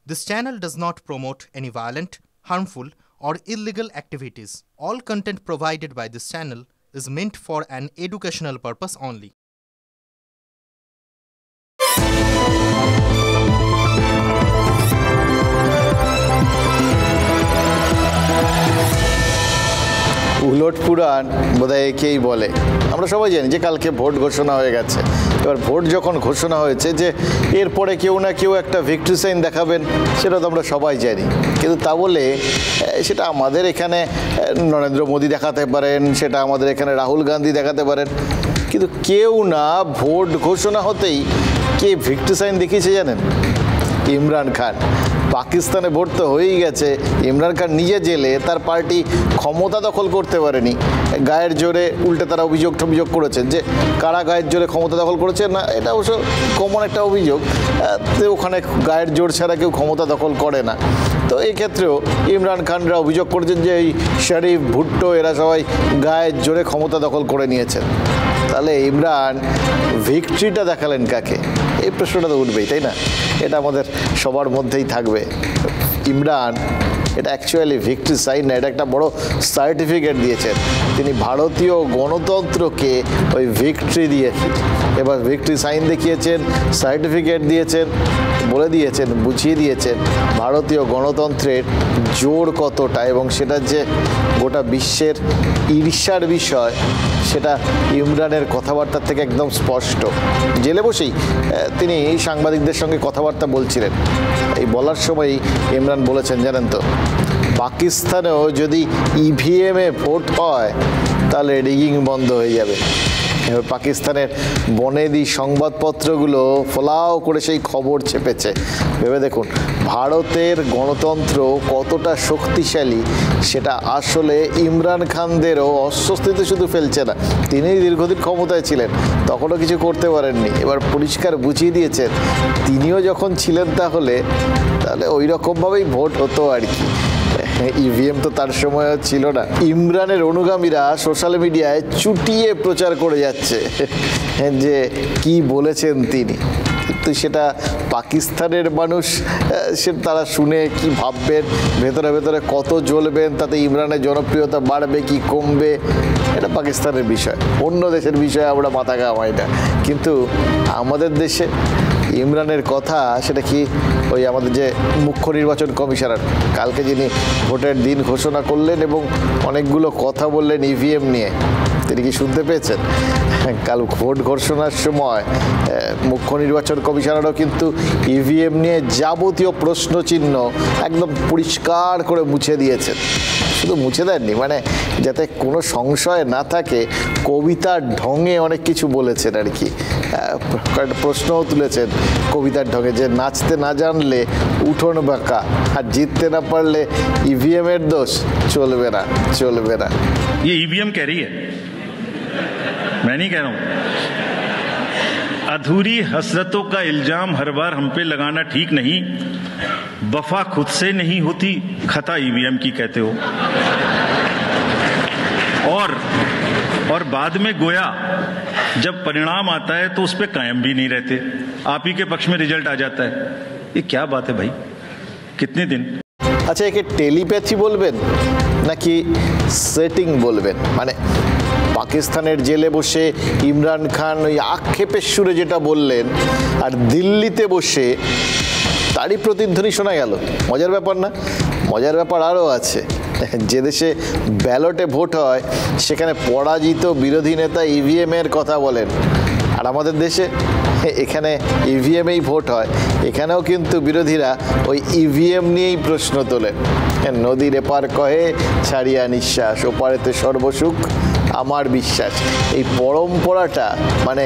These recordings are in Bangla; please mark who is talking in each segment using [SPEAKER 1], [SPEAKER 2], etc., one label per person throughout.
[SPEAKER 1] This channel does not promote any violent, harmful, or illegal activities. All content provided by this channel is meant for an educational purpose only.
[SPEAKER 2] উলট পুরাণ বোধহয় একেই বলে। আমরা সবাই জানি যে কালকে ভোট ঘোষণা হয়ে গেছে। এবার ভোট যখন ঘোষণা হয়েছে যে এরপরে কেউ না কেউ একটা ভিক্টরি সাইন দেখাবেন, সেটা তো আমরা সবাই জানি। কিন্তু তা বলে সেটা আমাদের এখানে নরেন্দ্র মোদী দেখাতে পারেন, সেটা আমাদের এখানে রাহুল গান্ধী দেখাতে পারেন, কিন্তু কেউ না ভোট ঘোষণা হতেই কে ভিক্টরি সাইন দেখিয়েছে জানেন? ইমরান খান। পাকিস্তানে ভোট তো হয়েই গেছে, ইমরান খান নিজে জেলে, তার পার্টি ক্ষমতা দখল করতে পারেনি, গায়ের জোরে উল্টে তারা অভিযোগ করেছেন যে কারা গায়ের জোরে ক্ষমতা দখল করেছে না, এটা অবশ্য কমন একটা অভিযোগ। ওখানে গায়ের জোর ছাড়া কেউ ক্ষমতা দখল করে না। তো এই ক্ষেত্রেও ইমরান খানরা অভিযোগ করেছেন যে এই শরীফ, ভুট্টো এরা সবাই গায়ের জোরে ক্ষমতা দখল করে নিয়েছেন। তাহলে ইমরান ভিক্টরিটা দেখালেন কাকে? এই প্রশ্নটা তো উঠবেই, তাই না? এটা আমাদের সবার মধ্যেই থাকবে। ইমরান এটা অ্যাকচুয়ালি ভিক্টরি সাইন না, এটা একটা বড় সার্টিফিকেট দিয়েছেন। তিনি ভারতীয় গণতন্ত্রকে ওই ভিক্টরি দিয়েছেন, এবার ভিক্টরি সাইন দেখিয়েছেন, সার্টিফিকেট দিয়েছেন, বলে দিয়েছেন, বুঝিয়ে দিয়েছেন ভারতীয় গণতন্ত্রের জোর কতটা, এবং সেটা যে গোটা বিশ্বের ঈর্ষার বিষয় সেটা ইমরানের কথাবার্তার থেকে একদম স্পষ্ট। জেলে বসেই তিনি সাংবাদিকদের সঙ্গে কথাবার্তা বলছিলেন। এই বলার সময় ইমরান বলেছেন জানেন তো, পাকিস্তানেও যদি ইভিএমে ভোট হয় তাহলে রিগিং বন্ধ হয়ে যাবে। এবার পাকিস্তানের বনেদি সংবাদপত্রগুলো ফলাও করে সেই খবর ছেপেছে। ভেবে দেখুন ভারতের গণতন্ত্র কতটা শক্তিশালী, সেটা আসলে ইমরান খানদেরও অস্বস্তিতে শুধু ফেলছে না, তিনি দীর্ঘদিন ক্ষমতায় ছিলেন, তখনও কিছু করতে পারেননি। এবার পরিষ্কার বুঝিয়ে দিয়েছেন তিনিও যখন ছিলেন তাহলে ওই রকমভাবেই ভোট হতো আর কি। ইভিএম তো তার সময় ছিল না। ইমরানের অনুগামীরা সোশ্যাল মিডিয়ায় চুটিয়ে প্রচার করে যাচ্ছে যে কি বলেছেন তিনি, কিন্তু সেটা পাকিস্তানের মানুষ তারা শুনে কি ভাববেন, ভেতরে ভেতরে কত জ্বলবেন, তাতে ইমরানের জনপ্রিয়তা বাড়বে কি কমবে, এটা পাকিস্তানের বিষয়। অন্য দেশের বিষয়ে আমরা মাথা ঘামাই না, কিন্তু আমাদের দেশে ইমরানের কথা সেটা কি ওই আমাদের যে মুখ্য নির্বাচন কমিশনার কালকে যিনি ভোটের দিন ঘোষণা করলেন এবং অনেকগুলো কথা বললেন ইভিএম নিয়ে, তিনি কি শুনতে পেয়েছেন? কাল ভোট ঘোষণার সময় মুখ্য নির্বাচন কমিশনারও কিন্তু ইভিএম নিয়ে যাবতীয় প্রশ্নচিহ্ন একদম পরিষ্কার করে মুছে দিয়েছেন। শুধু মুছে দেননি, মানে যাতে কোনো সংশয় না থাকে কবিতার ঢঙে অনেক কিছু বলেছেন আর কি। কয়েকটা প্রশ্নও তুলেছেন কবিতার ঢঙে, যে নাচতে না জানলে উঠোন বাঁকা, আর জিততে না পারলে ইভিএম এর দোষ, চলবে না চলবে না।
[SPEAKER 3] ये ईवीएम कह रही है, मैं नहीं कह रहा हूं। अधूरी हसरतों का इल्जाम हर बार हम पे लगाना ठीक नहीं, वफा खुद से नहीं होती, खता ईवीएम की कहते हो। और बाद में गोया जब परिणाम आता है तो उस पे कायम भी नहीं रहते, आप ही के पक्ष में रिजल्ट आ जाता है। ये क्या बात है भाई, कितने दिन?
[SPEAKER 2] আচ্ছা, একে টেলিপ্যাথি বলবেন নাকি সেটিং বলবেন? মানে পাকিস্তানের জেলে বসে ইমরান খান ওই আক্ষেপের সুরে যেটা বললেন, আর দিল্লিতে বসে তারই প্রতিধ্বনি শোনা গেল। মজার ব্যাপার না? মজার ব্যাপার আরও আছে। যে দেশে ব্যালটে ভোট হয় সেখানে পরাজিত বিরোধী নেতা ইভিএমের কথা বলেন, আর আমাদের দেশে এখানে ইভিএমেই ভোট হয়, এখানেও কিন্তু বিরোধীরা ওই ইভিএম নিয়েই প্রশ্ন তোলেন। নদীর এপার কহে ছাড়িয়া নিঃশ্বাস, ওপারেতে সর্বসুখ আমার বিশ্বাস। এই পরম্পরাটা, মানে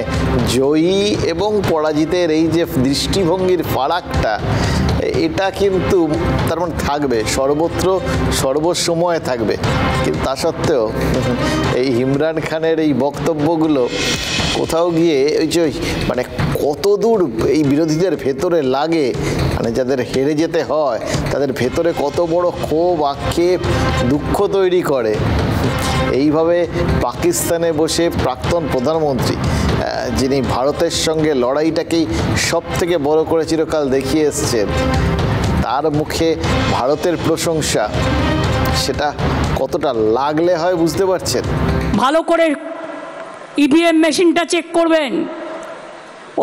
[SPEAKER 2] জয়ী এবং পরাজিতের এই যে দৃষ্টিভঙ্গির ফারাকটা, এটা কিন্তু তার মানে থাকবে সর্বত্র, সর্বসময়ে থাকবে। কিন্তু তা সত্ত্বেও এই ইমরান খানের এই বক্তব্যগুলো কোথাও গিয়ে ওই যে মানে কত দূর এই বিরোধীদের ভেতরে লাগে, মানে যাদের হেরে যেতে হয় তাদের ভেতরে কত বড় ক্ষোভ, আক্ষেপ, দুঃখ তৈরি করে। এইভাবে পাকিস্তানে বসে প্রাক্তন প্রধানমন্ত্রী, যিনি ভারতের সঙ্গে লড়াইটাকেই সব থেকে বড় করে চিরকাল দেখিয়ে এসছেন, তা তার মুখে ভারতের প্রশংসা, সেটা কতটা লাগলে হয় বুঝতে পারছেন?
[SPEAKER 4] ভালো করে ইভিএম মেশিনটা চেক করবেন,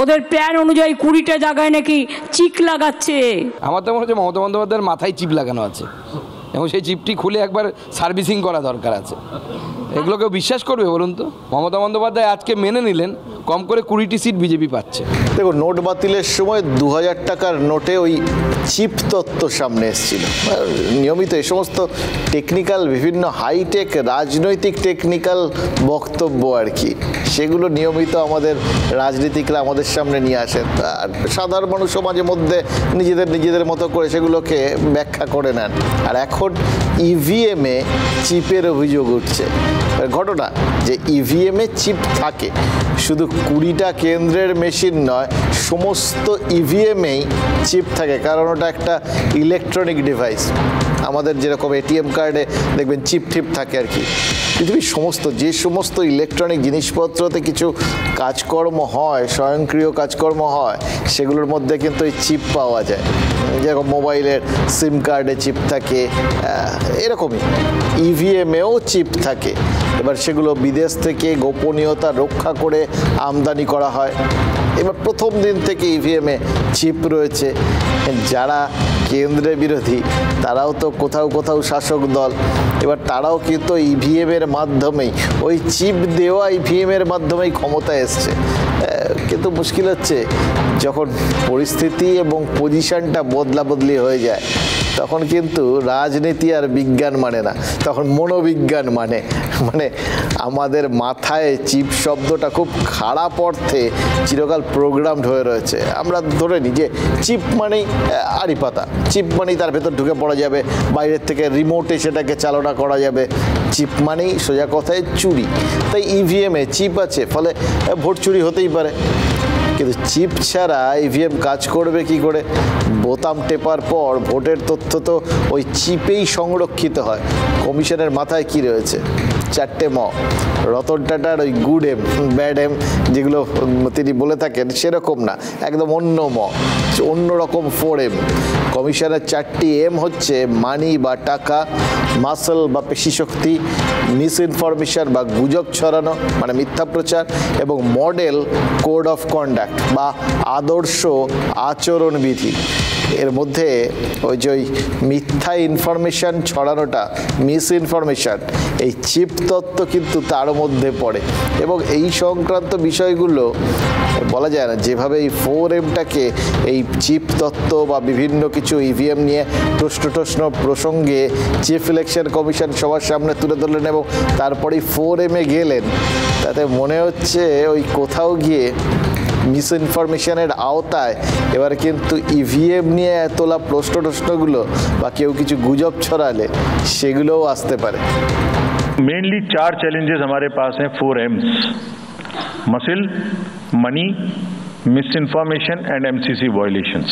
[SPEAKER 4] ওদের প্ল্যান অনুযায়ী 20টা জায়গায় নাকি চিক লাগাচ্ছে।
[SPEAKER 5] আমার তো মনে হচ্ছে মমতা বন্দ্যোপাধ্যায়ের মাথায় চিপ লাগানো আছে এবং সেই চিপটি খুলে একবার সার্ভিসিং করা দরকার আছে। এগুলো কেউ বিশ্বাস করবে বলুন তো? মমতা বন্দ্যোপাধ্যায় আজকে মেনে নিলেন কম করে 20টি সিট বিজেপি পাচ্ছে।
[SPEAKER 2] দেখো, নোট বাতিলের সময় 2000 টাকার নোটে ওই চিপ তত্ত্ব সামনে এসেছিল। নিয়মিত এই সমস্ত টেকনিক্যাল বিভিন্ন হাইটেক রাজনৈতিক টেকনিক্যাল বক্তব্য আর কি, সেগুলো নিয়মিত আমাদের রাজনীতিকরা আমাদের সামনে নিয়ে আসেন, আর সাধারণ মানুষও মাঝে মধ্যে নিজেদের মতো করে সেগুলোকে ব্যাখ্যা করে নেন। আর এখন ইভিএমে চিপের অভিযোগ উঠছে। ঘটনা যে ইভিএমে চিপ থাকে, শুধু 20টা কেন্দ্রের মেশিন নয়, সমস্ত ইভিএমেই চিপ থাকে, কারণ ওটা একটা ইলেকট্রনিক ডিভাইস। আমাদের যেরকম এটিএম কার্ডে দেখবেন চিপ টিপ থাকে আর কি, পৃথিবীর যে সমস্ত ইলেকট্রনিক জিনিসপত্রতে কিছু কাজকর্ম হয়, স্বয়ংক্রিয় কাজকর্ম হয়, সেগুলোর মধ্যে কিন্তু এই চিপ পাওয়া যায়। যেরকম মোবাইলের সিম কার্ডে চিপ থাকে, এরকমই ইভিএমেও চিপ থাকে। এবার সেগুলো বিদেশ থেকে গোপনীয়তা রক্ষা করে আমদানি করা হয়। এবার প্রথম দিন থেকে ইভিএমে চিপ রয়েছে। যারা কেন্দ্রের বিরোধী তারাও তো কোথাও শাসক দল, এবার তারাও কিন্তু ইভিএমের মাধ্যমেই, ওই চিপ দেওয়া ইভিএমের মাধ্যমেই ক্ষমতায় এসছে। কিন্তু মুশকিল হচ্ছে যখন পরিস্থিতি এবং পজিশনটা বদলি হয়ে যায়, তখন কিন্তু রাজনীতি আর বিজ্ঞান মানে না, তখন মনোবিজ্ঞান মানে আমাদের মাথায় চিপ শব্দটা খুব খারাপ অর্থে চিরকাল প্রোগ্রামড হয়ে রয়েছে। আমরা ধরে নিই যে চিপ মানেই আড়ি পাতা, চিপ মানেই তার ভেতর ঢুকে পড়া যাবে, বাইরের থেকে রিমোটে সেটাকে চালনা করা যাবে। চিপ মানেই সোজা কথায় চুরি। তাই ইভিএমে চিপ আছে, ফলে ভোট চুরি হতেই পারে। কিন্তু চিপ ছাড়া ইভিএম কাজ করবে কি করে? বোতাম টেপার পর ভোটের তথ্য তো ওই চিপেই সংরক্ষিত হয়। কমিশনের মাথায় কি রয়েছে? 4টে ম। রতন টাটার ওই গুড এম ব্যাড এম যেগুলো তিনি বলে থাকেন সেরকম না, একদম অন্য অন্যরকম 4M। কমিশনের 4টি এম হচ্ছে মানি বা টাকা, মাসল বা পেশিশক্তি, মিস ইনফরমেশন বা গুজব ছড়ানো মানে মিথ্যা প্রচার, এবং মডেল কোড অফ কন্ডাক্ট বা আদর্শ আচরণবিধি। এর মধ্যে ওই মিথ্যা ইনফরমেশন ছড়ানোটা, মিস ইনফরমেশন, এই চিপ তত্ত্ব কিন্তু তার মধ্যে পড়ে। এবং এই সংক্রান্ত বিষয়গুলো বলা যায় না, যেভাবে এই 4Mটাকে এই চিপ তত্ত্ব বা বিভিন্ন কিছু ইভিএম নিয়ে প্রশ্ন প্রসঙ্গে চিফ ইলেকশন কমিশন সবার সামনে তুলে ধরলেন এবং তারপরেই 4M গেলেন, তাতে মনে হচ্ছে ওই কোথাও গিয়ে মিস ইনফরমেশনের আওতায় এবার কিন্তু ইভিএম নিয়ে তোলা প্রশ্নগুলো বা কেউ কিছু গুজব ছড়ালে সেগুলোও আসতে পারে।
[SPEAKER 3] मेनली 4 चैलेंजेस हमारे पास हैं 4M's: muscle, money, miss information and MCC violations.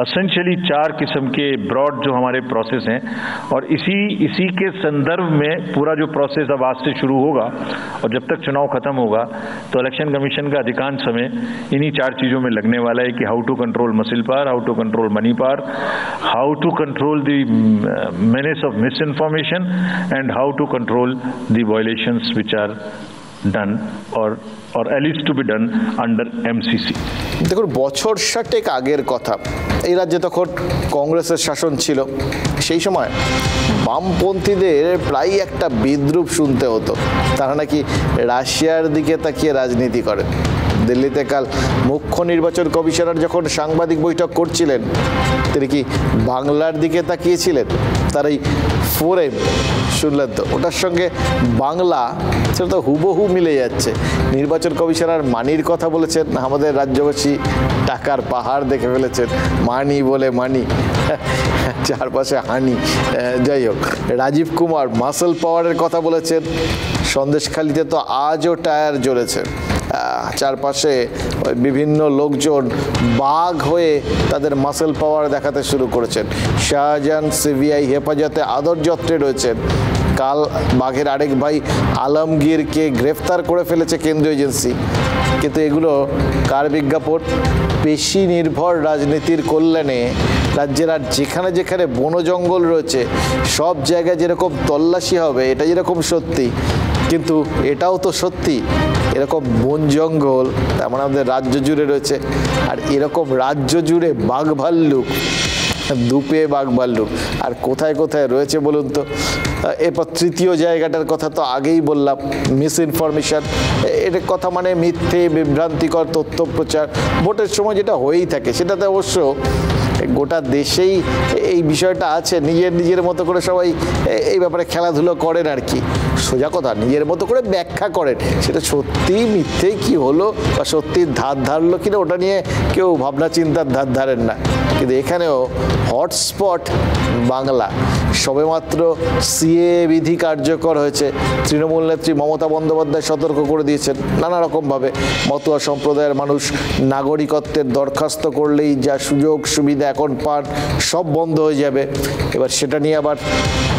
[SPEAKER 3] Essentially 4 किस्म के ब्रॉड जो हमारे प्रोसेस हैं, और इसी के संदर्भ में पूरा जो प्रोसेस अब आज से शुरू होगा और जब तक चुनाव खत्म होगा तो इलेक्शन कमीशन का अधिकांश समय इन्हीं 4 चीज़ों में लगने वाला है कि how to control muscle power, how to control money power, how to control the menace of misinformation and how to control the violations which are done or at least to be done under MCC।
[SPEAKER 2] দেখুন, বছর 60 আগের কথা, এই রাজ্যে তখন কংগ্রেসের শাসন ছিল। সেই সময় বামপন্থীদের প্রায় একটা বিদ্রূপ শুনতে হতো, তারা নাকি রাশিয়ার দিকে তাকিয়ে রাজনীতি করে। দিল্লিতে কাল মুখ্য নির্বাচন কমিশনার যখন সাংবাদিক বৈঠক করছিলেন, তিনি কি বাংলার দিকে তাকিয়েছিলেন? তার এই 4M শুনলেন তো, ওটার সঙ্গে বাংলা সেটা তো হুবহু মিলে যাচ্ছে। নির্বাচন কমিশনার মানির কথা বলেছেন, আমাদের রাজ্যবাসী টাকার পাহাড় দেখে ফেলেছেন। মানি বলে মানি, চারপাশে হানি। যাই হোক, রাজীব কুমার মাসল পাওয়ারের কথা বলেছেন। সন্দেশখালিতে তো আজও টায়ার জ্বলেছে, চারপাশে বিভিন্ন লোকজন বাঘ হয়ে তাদের মাসল পাওয়ার দেখাতে শুরু করেছেন। শাহজাহান সিবিআই হেফাজতে আদর যত্নে রয়েছেন। কাল বাঘের আরেক ভাই আলমগীরকে গ্রেফতার করে ফেলেছে কেন্দ্রীয় এজেন্সি। কিন্তু এগুলো কার বিজ্ঞাপন? পেশি নির্ভর রাজনীতির কল্যাণে রাজ্যের আর যেখানে যেখানে বন জঙ্গল রয়েছে সব জায়গায় যেরকম তল্লাশি হবে এটা যেরকম সত্যি, কিন্তু এটাও তো সত্যি এরকম বন জঙ্গল তেমন আমাদের রাজ্য জুড়ে রয়েছে। আর এরকম রাজ্য জুড়ে বাঘ ভাল্লুক, দুপে বাঘ ভাল্লুক আর কোথায় কোথায় রয়েছে বলুন তো। এরপর তৃতীয় জায়গাটার কথা তো আগেই বললাম, মিস ইনফরমেশন। এটার কথা মানে মিথ্যে বিভ্রান্তিকর তথ্য প্রচার ভোটের সময় যেটা হয়েই থাকে। সেটাতে অবশ্য গোটা দেশেই এই বিষয়টা আছে, নিজের মতো করে সবাই এই ব্যাপারে খেলাধুলো করেন আর কি। সোজা কথা নিজের মতো করে ব্যাখ্যা করেন, সেটা সত্যিই মিথ্যেই কি হলো বা সত্যির ধার ধারলো কিনা ওটা নিয়ে কেউ ভাবনা চিন্তার ধার ধারেন না। কিন্তু এখানেও হটস্পট বাংলা। সবেমাত্র সিএ বিধি কার্যকর হয়েছে, তৃণমূল নেত্রী মমতা বন্দ্যোপাধ্যায় সতর্ক করে দিয়েছেন নানা রকমভাবে মতুয়া সম্প্রদায়ের মানুষ নাগরিকত্বের দরখাস্ত করলেই যা সুযোগ সুবিধা এখন পান সব বন্ধ হয়ে যাবে। এবার সেটা নিয়ে আবার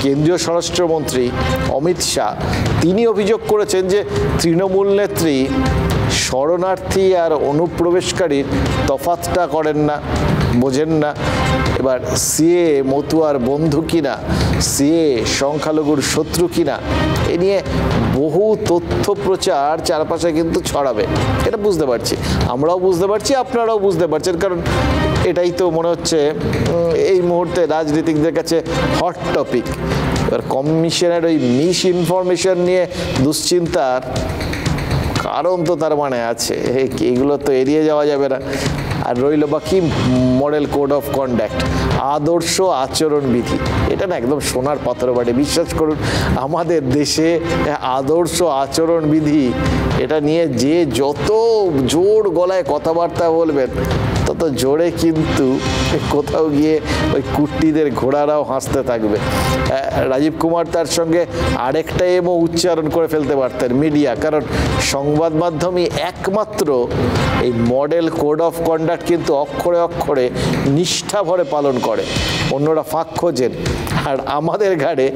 [SPEAKER 2] কেন্দ্রীয় স্বরাষ্ট্রমন্ত্রী অমিত শাহ তিনি অভিযোগ করেছেন যে তৃণমূল নেত্রী শরণার্থী আর অনুপ্রবেশকারীর তফাৎটা করেন না, বোঝেন না। এবার সিএ মতুয়ার বন্ধু কিনা, সিএ সংখ্যালঘুর শত্রু কিনা, এ নিয়ে বহু তথ্য প্রচার চারপাশে কিন্তু ছড়াবে, এটা বুঝতে পারছি, আমরাও বুঝতে পারছি, আপনারাও বুঝতে পারছেন। কারণ এটাই তো মনে হচ্ছে এই মুহূর্তে রাজনীতিকদের কাছে হট টপিক। এবার কমিশনের ওই মিস ইনফরমেশন নিয়ে দুশ্চিন্তার কারণ তো তার মানে আছে, এগুলো তো এড়িয়ে যাওয়া যাবে না। আর রইল বাকি মডেল কোড অফ কন্ডাক্ট, আদর্শ আচরণবিধি। এটা না একদম সোনার পাথর বাটে, বিশ্বাস করুন। আমাদের দেশে আদর্শ আচরণবিধি এটা নিয়ে যে যত জোর গলায় কথাবার্তা বলবেন তত জোরে কিন্তু কোথাও গিয়ে ওই কুট্টিদের ঘোড়ারাও হাসতে থাকবে। রাজীব কুমার তার সঙ্গে আরেকটা এমও উচ্চারণ করে ফেলতে পারতেন মিডিয়া, কারণ সংবাদ মাধ্যমই একমাত্র এই মডেল কোড অফ কন্ডাক্ট কিন্তু অক্ষরে অক্ষরে নিষ্ঠা ভরে পালন করে, অন্যরা ফাঁক খোঁজেন আর আমাদের ঘাড়ে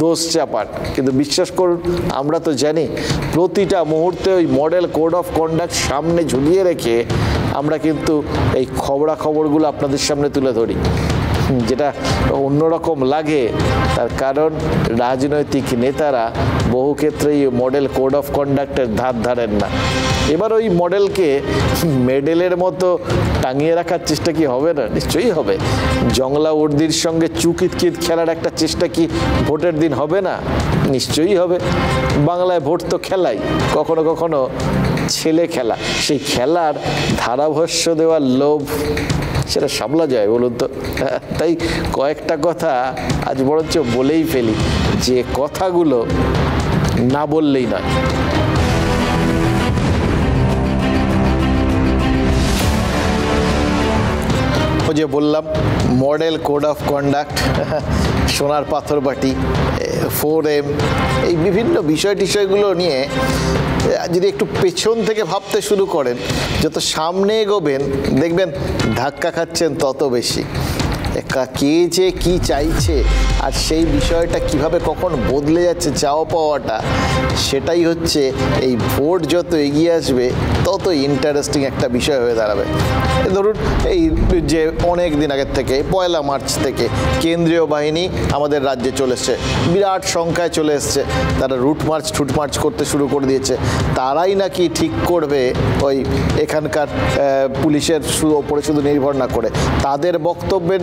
[SPEAKER 2] দোষ চাপান। কিন্তু বিশ্বাস করুন আমরা তো জানি প্রতিটা মুহূর্তে ওই মডেল কোড অফ কন্ডাক্ট সামনে ঝুলিয়ে রেখে আমরা কিন্তু এই খবরাখবরগুলো আপনাদের সামনে তুলে ধরি। যেটা অন্যরকম লাগে তার কারণ রাজনৈতিক নেতারা বহু ক্ষেত্রেই মডেল কোড অফ কন্ডাক্টের ধার ধারেন না। এবার ওই মডেলকে মেডেলের মতো টাঙিয়ে রাখার চেষ্টা কি হবে না? নিশ্চয়ই হবে। জংলা উর্দির সঙ্গে চুকিতকিত খেলার একটা চেষ্টা কি ভোটের দিন হবে না? নিশ্চয়ই হবে। বাংলায় ভোট তো খেলাই, কখনো কখনো ছেলে খেলা, সেই খেলার ধারাভাষ্য দেওয়ার লোভ সেটা সামলা যায় বলুন তো। তাই কয়েকটা কথা আজ বরঞ্চ বলেই ফেলি, যে কথাগুলো না বললেই নয়। ওই যে বললাম মডেল কোড অফ কন্ডাক্ট, সোনার পাথর বাটি, 4M, এই বিভিন্ন বিষয়গুলো নিয়ে যদি একটু পেছন থেকে ভাবতে শুরু করেন, যত সামনে এগোবেন দেখবেন ধাক্কা খাচ্ছেন তত বেশি। কে যে কি চাইছে আর সেই বিষয়টা কিভাবে কখন বদলে যাচ্ছে চাওয়া পাওয়াটা, সেটাই হচ্ছে এই ভোট যত এগিয়ে আসবে তত ইন্টারেস্টিং একটা বিষয় হয়ে দাঁড়াবে। ধরুন এই যে অনেক দিন আগের থেকে 1 মার্চ থেকে কেন্দ্রীয় বাহিনী আমাদের রাজ্যে চলে এসছে, বিরাট সংখ্যায় চলে এসছে, তারা রুট মার্চ করতে শুরু করে দিয়েছে। তারাই নাকি ঠিক করবে ওই এখানকার পুলিশের ওপরে শুধু নির্ভর না করে, তাদের বক্তব্যের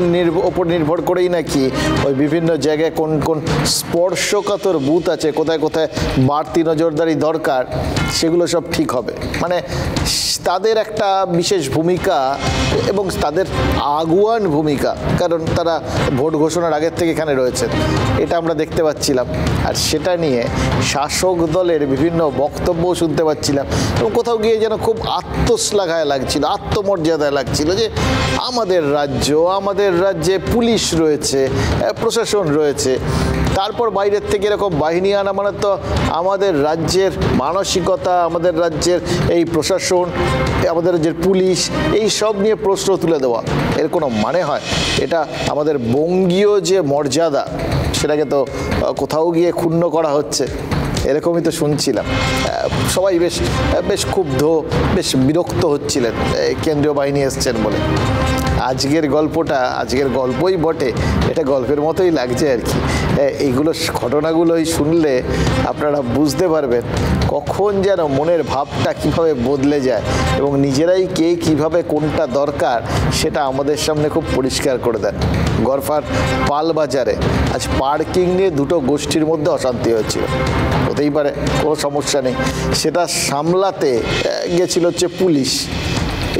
[SPEAKER 2] ওপর নির্ভর করেই নাকি ওই বিভিন্ন জায়গায় কোন কোন স্পর্শকাতর বুথ আছে, কোথায় কোথায় বাড়তি নজরদারি দরকার, সেগুলো সব ঠিক হবে। মানে তাদের একটা বিশেষ ভূমিকা এবং তাদের আগুয়ান ভূমিকা, কারণ তারা ভোট ঘোষণার আগের থেকে এখানে রয়েছে, এটা আমরা দেখতে পাচ্ছিলাম। আর সেটা নিয়ে শাসক দলের বিভিন্ন বক্তব্যও শুনতে পাচ্ছিলাম এবং কোথাও গিয়ে যেন খুব আত্মশ্লাঘায় লাগছিল, আত্মমর্যাদায় লাগছিল যে আমাদের রাজ্যে পুলিশ রয়েছে, প্রশাসন রয়েছে, তারপর বাইরের থেকে এরকম বাহিনী আনা মানে তো আমাদের রাজ্যের মানসিকতা, আমাদের রাজ্যের এই প্রশাসন, আমাদের রাজ্যের পুলিশ, এই সব নিয়ে প্রশ্ন তুলে দেওয়া, এর কোনো মানে হয়? এটা আমাদের বঙ্গীয় যে মর্যাদা সেটাকে তো কোথাও গিয়ে ক্ষুণ্ণ করা হচ্ছে, এরকমই তো শুনছিলাম। সবাই বেশ ক্ষুব্ধ, বেশ বিরক্ত হচ্ছিলেন কেন্দ্রীয় বাহিনী এসছেন বলে। আজকের গল্পটা, আজকের গল্পই বটে, এটা গল্পের মতোই লাগছে আর কি। এইগুলো ঘটনাগুলোই শুনলে আপনারা বুঝতে পারবেন কখন যেন মনের ভাবটা কিভাবে বদলে যায় এবং নিজেরাই কে কিভাবে কোনটা দরকার সেটা আমাদের সামনে খুব পরিষ্কার করে দেন। গড়ফার পালবাজারে আজ পার্কিং নিয়ে দুটো গোষ্ঠীর মধ্যে অশান্তি হচ্ছিল, হতেই পারে, কোনো সমস্যা নেই, সেটা সামলাতে গেছিল হচ্ছে পুলিশ।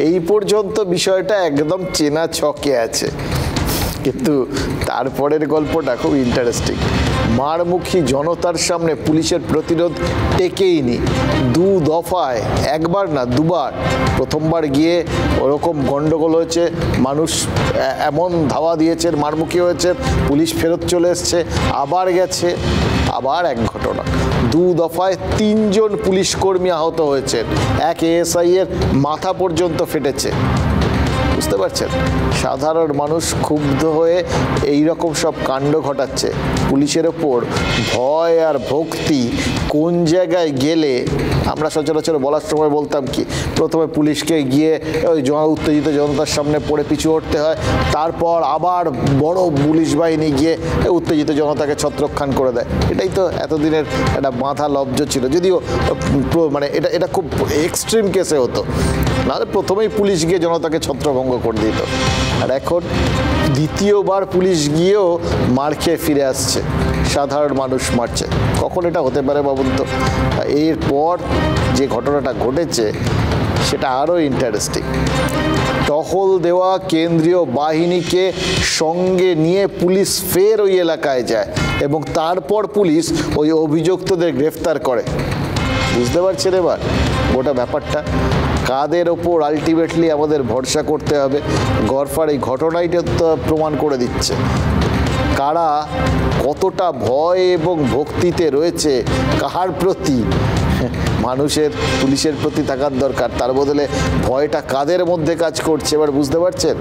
[SPEAKER 2] এই পর্যন্ত বিষয়টা একদম চেনা ছকে আছে, কিন্তু তারপরের গল্পটা খুব ইন্টারেস্টিং। মারমুখী জনতার সামনে পুলিশের প্রতিরোধ টেকেইনি, 2 দফায়, একবার না দুবার। প্রথমবার গিয়ে ওরকম গন্ডগোল হয়েছে, মানুষ এমন ধাওয়া দিয়েছে, মারমুখী হয়েছে, পুলিশ ফেরত চলে এসছে, আবার গেছে, আবার এক ঘটনা। 2 দফায় 3 জন পুলিশ কর্মী আহত হয়েছেন, এক এএসআই এর মাথা পর্যন্ত ফেটেছে। বুঝতে পারছেন, সাধারণ মানুষ ক্ষুব্ধ হয়ে এই রকম সব কাণ্ড ঘটাচ্ছে। পুলিশের ওপর ভয় আর ভক্তি কোন জায়গায় গেলে, আমরা সচরাচর বলার সময় বলতাম কি, প্রথমে পুলিশকে গিয়ে ওই উত্তেজিত জনতার সামনে পড়ে পিছু হটতে হয়, তারপর আবার বড় পুলিশ বাহিনী গিয়ে উত্তেজিত জনতাকে ছত্রখান করে দেয়। এটাই তো এতদিনের একটা মাথা লব্জ ছিল, যদিও মানে এটা খুব এক্সট্রিম কেসে হতো, নাহলে প্রথমেই পুলিশ গিয়ে জনতাকে ছত্রভঙ্গ করে দিত। আর এখন দ্বিতীয়বার পুলিশ গিয়েও মার খেয়ে ফিরে আসছে, সাধারণ মানুষ মারছে। কখন এটা হতে পারে ভাবুন তো। এরপর যে ঘটনাটা ঘটেছে সেটা আরও ইন্টারেস্টিং। টহল দেওয়া কেন্দ্রীয় বাহিনীকে সঙ্গে নিয়ে পুলিশ ফের ওই এলাকায় যায় এবং তারপর পুলিশ ওই অভিযুক্তদের গ্রেফতার করে। বুঝতে পারছেন এবার গোটা ব্যাপারটা? কাদের ওপর আলটিমেটলি আমাদের ভরসা করতে হবে? গড়ফার এই ঘটনাইটা তো প্রমাণ করে দিচ্ছে কারা কতটা ভয় এবং ভক্তিতে রয়েছে, কার প্রতি মানুষের পুলিশের প্রতি থাকার দরকার, তার বদলে ভয়টা কাদের মধ্যে কাজ করছে এবার বুঝতে পারছেন?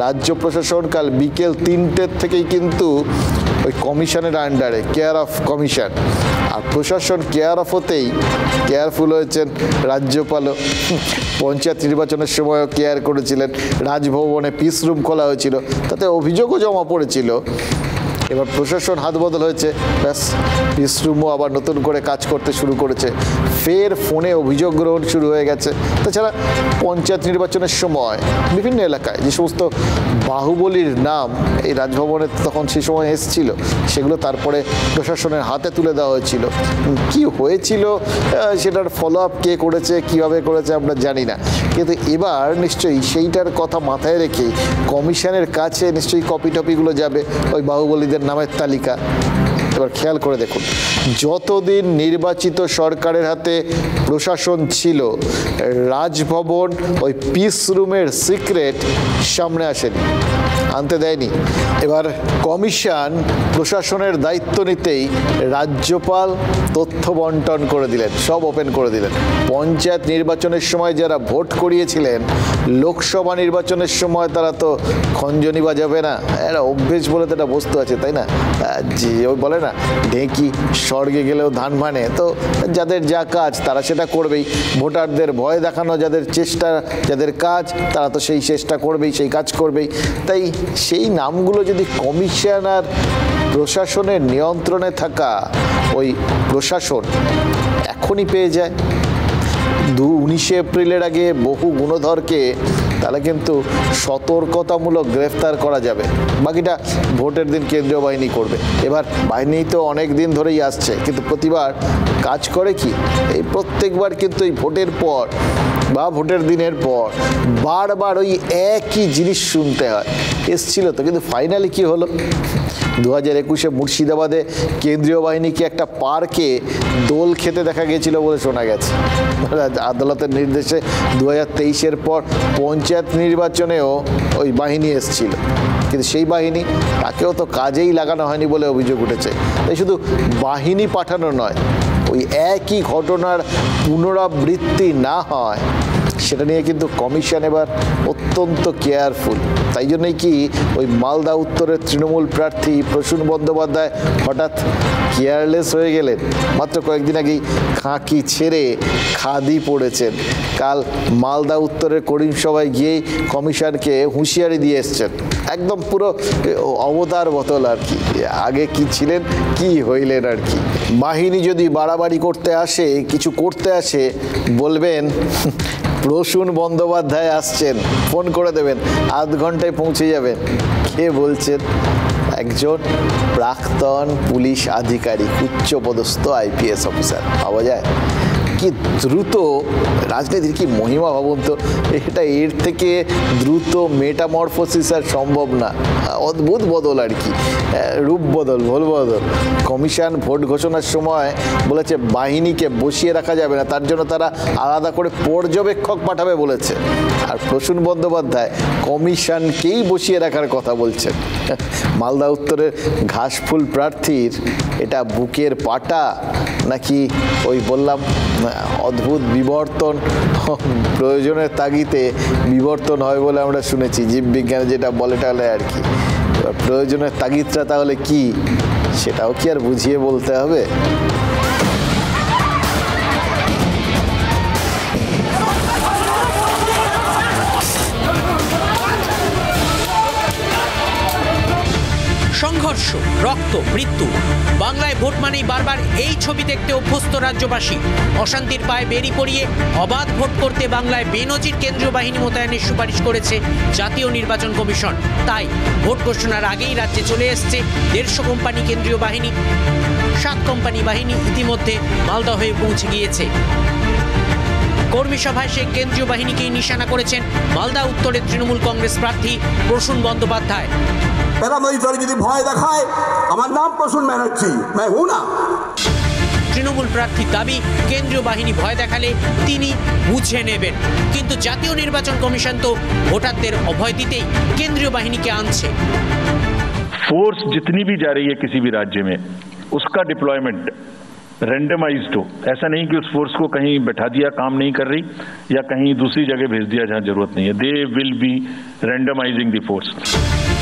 [SPEAKER 2] রাজ্য প্রশাসন কাল বিকেল 3টের থেকেই কিন্তু ওই কমিশনের আন্ডারে, কেয়ার অফ কমিশন, আর প্রশাসন কেয়ার অফ হতেই কেয়ারফুল হয়েছেন রাজ্যপালও। পঞ্চায়েত নির্বাচনের সময়ও কেয়ার করেছিলেন, রাজভবনে পিস রুম খোলা হয়েছিল, তাতে অভিযোগও জমা পড়েছিল। এবার প্রশাসন হাত বদল হয়েছে, ব্যাস পিস রুমও আবার নতুন করে কাজ করতে শুরু করেছে, ফের ফোনে অভিযোগ গ্রহণ শুরু হয়ে গেছে। তাছাড়া পঞ্চায়েত নির্বাচনের সময় বিভিন্ন এলাকায় যে সমস্ত বাহুবলীর নাম এই রাজভবনে তখন সে সময় এসেছিল, সেগুলো তারপরে প্রশাসনের হাতে তুলে দেওয়া হয়েছিল। কি হয়েছিল সেটার ফলো আপ কে করেছে, কীভাবে করেছে আমরা জানি না, কিন্তু এবার নিশ্চয়ই সেইটার কথা মাথায় রেখেই কমিশনের কাছে নিশ্চয়ই কপি টপিগুলো যাবে, ওই বাহুবলীদের নামের তালিকা। এবার খেয়াল করে দেখুন, যতদিন নির্বাচিত সরকারের হাতে প্রশাসন ছিল, রাজভবন ওই পিস রুমের সিক্রেট সামনে আসেনি, আনতে দেয়নি। এবার কমিশন প্রশাসনের দায়িত্ব নিতেই রাজ্যপাল তথ্য বন্টন করে দিলেন, সব ওপেন করে দিলেন। পঞ্চায়েত নির্বাচনের সময় যারা ভোট করিয়েছিলেন, লোকসভা নির্বাচনের সময় তারা তো খঞ্জনি বাজাবে না, একটা অভ্যেস বলে তো একটা বস্তু আছে, তাই না? যে ওই বলে না, ঢেঁকি স্বর্গে গেলেও ধান মানে, তো যাদের যা কাজ তারা সেটা করবেই। ভোটারদের ভয় দেখানো যাদের চেষ্টা, যাদের কাজ, তারা তো সেই চেষ্টা করবেই, সেই কাজ করবেই। তাই সেই নামগুলো যদি কমিশন আর প্রশাসনের নিয়ন্ত্রণে থাকা ওই প্রশাসন এখনই পেয়ে যায়, 19 এপ্রিলের আগে বহু গুণধরকে তাহলে কিন্তু সতর্কতামূলক গ্রেফতার করা যাবে। বাকিটা ভোটের দিন কেন্দ্রীয় বাহিনী করবে। এবার বাহিনী তো অনেক দিন ধরেই আসছে, কিন্তু প্রতিবার কাজ করে কি, এই প্রত্যেকবার কিন্তু এই ভোটের পর বা ভোটের দিনের পর বারবার ওই একই জিনিস শুনতে হয়। এসছিল তো, কিন্তু ফাইনালি কি হলো? 2021-এ মুর্শিদাবাদে কেন্দ্রীয় বাহিনীকে একটা পার্কে দোল খেতে দেখা গেছিল বলে শোনা গেছে। আদালতের নির্দেশে 2023-এর পর পঞ্চায়েত নির্বাচনেও ওই বাহিনী এসছিল, কিন্তু সেই বাহিনী তাকেও তো কাজেই লাগানো হয়নি বলে অভিযোগ উঠেছে। তাই শুধু বাহিনী পাঠানো নয়, ওই একই ঘটনার পুনরাবৃত্তি না হয় সেটা নিয়ে কিন্তু কমিশন এবার অত্যন্ত কেয়ারফুল। তাই জন্যই কি ওই মালদা উত্তরের তৃণমূল প্রার্থী প্রসূন বন্দ্যোপাধ্যায় হঠাৎ কেয়ারলেস হয়ে গেলেন। মাত্র কয়েকদিন আগেই খাঁকি ছেড়ে খাদি পড়েছেন। কাল মালদা উত্তরের করিম সভায় গিয়েই কমিশনকে হুঁশিয়ারি দিয়ে এসছেন, একদম পুরো অবতার বদল আর কি। আগে কি ছিলেন, কি হইলেন আর কি। বাহিনী যদি বাড়াবাড়ি করতে আসে, কিছু করতে আসে, বলবেন প্রসূন বন্দ্যোপাধ্যায় আসছেন, ফোন করে দেবেন, আধ ঘন্টায় পৌঁছে যাবেন। কে বলছেন? একজন প্রাক্তন পুলিশ আধিকারিক, উচ্চপদস্থ IPS অফিসার। পাওয়া যায় কি দ্রুত রাজনীতির কি মহিমা ভাবুন তো। এটা এর থেকে দ্রুত মেটামরফোসিস আর সম্ভব না। অদ্ভুত বদল আর কি, রূপ বদল, ভোল বদল। কমিশন ভোট ঘোষণার সময় বলেছে বাহিনীকে বসিয়ে রাখা যাবে না, তার জন্য তারা আলাদা করে পর্যবেক্ষক পাঠাবে বলেছে। আর প্রসূন বন্দ্যোপাধ্যায় কমিশনকেই বসিয়ে রাখার কথা বলছেন। মালদা উত্তরের ঘাসফুল প্রার্থীর এটা বুকের পাটা নাকি ওই বললাম অদ্ভুত বিবর্তন, প্রয়োজনের তাগিদে বিবর্তন হয় বলে আমরা শুনেছি, জীববিজ্ঞানে যেটা বলে টালে আর কি। প্রয়োজনের তাগিদটা তাহলে কি, সেটাও কি আর বুঝিয়ে বলতে হবে?
[SPEAKER 6] সংঘর্ষ, রক্ত, মৃত্যু। বাংলায় ভোট মানেই বারবার এই ছবি দেখতে অভ্যস্ত রাজ্যবাসী। অশান্তির পায়ে বেরি পড়িয়ে অবাধ ভোট করতে বাংলায় বেনজির কেন্দ্রীয় বাহিনী মোতায়েনের সুপারিশ করেছে জাতীয় নির্বাচন কমিশন। তাই ভোট ঘোষণার আগেই রাজ্যে চলে এসছে 150 কোম্পানি কেন্দ্রীয় বাহিনী। 7 কোম্পানি বাহিনী ইতিমধ্যে মালদা হয়ে পৌঁছে গিয়েছে। কর্মী সভায় সেই কেন্দ্রীয় বাহিনীকেই নিশানা করেছেন মালদা উত্তরের তৃণমূল কংগ্রেস প্রার্থী প্রসূন বন্দ্যোপাধ্যায়।
[SPEAKER 7] প্যারামিলিটারি যদি ভয় দেখায়, আমার নাম প্রসূন ব্যানার্জি, मैं हूं ना।
[SPEAKER 6] তৃণমূল প্রার্থীর দাবি, কেন্দ্রীয় বাহিনী ভয় দেখালে তিনি বুঝে নেবেন। কিন্তু জাতীয় নির্বাচন কমিশন তো ভোটারদের অভয় দিতেই কেন্দ্রীয় বাহিনীকে আনছে।
[SPEAKER 3] फोर्स जितनी भी जा रही है किसी भी राज्य में, उसका डिप्लॉयमेंट रैंडमाइज्ड हो। ऐसा नहीं कि उस फोर्स को कहीं बैठा दिया, काम नहीं कर रही, या कहीं दूसरी जगह भेज दिया जहां जरूरत नहीं है। They will be randomising the force.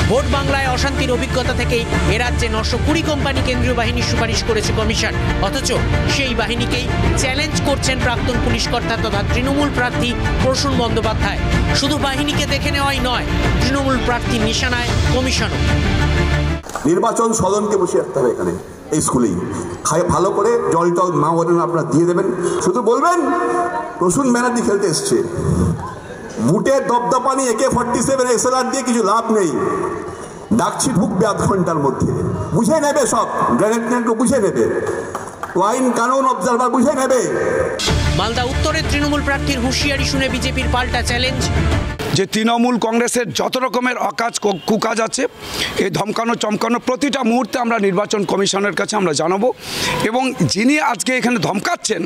[SPEAKER 6] Vote বাংলায় অশান্তির অভিজ্ঞতা থেকেই এ রাজ্যে 920 কোম্পানি কেন্দ্রীয় বাহিনীর সুপারিশ করেছে কমিশন। অথচ সেই বাহিনীকেই চ্যালেঞ্জ করছেন প্রাক্তন পুলিশ কর্তা তথা তৃণমূল প্রার্থী প্রসূন বন্দ্যোপাধ্যায়। শুধু বাহিনীকে দেখে নেওয়াই নয়, তৃণমূল প্রার্থীর নিশানায় কমিশনও।
[SPEAKER 7] নির্বাচন সদনকে বসে রাখতে হবে এখানে, এই স্কুলেই ভালো করে জল টল মা বলেন আপনারা দিয়ে দেবেন। শুধু বলবেন প্রসূন ব্যানার্জি খেলতে এসছে। বুটের দপদপানি AK-47 SLR দিয়ে কিছু লাভ নেই। ডাকছি ঢুকবে আধ ঘন্টার মধ্যে, বুঝে নেবে সব, গ্রেনেড বুঝে নেবে, আইন কানুন অবজারভার বুঝে নেবে।
[SPEAKER 6] মালদা উত্তরের তৃণমূল প্রার্থীর হুঁশিয়ারি শুনে বিজেপির পাল্টা চ্যালেঞ্জ।
[SPEAKER 8] যে তৃণমূল কংগ্রেসের যত রকমের অকাজ কুকাজ আছে, এই ধমকানো চমকানো প্রতিটা মুহূর্তে আমরা নির্বাচন কমিশনের কাছে আমরা জানাবো। এবং যিনি আজকে এখানে ধমকাচ্ছেন,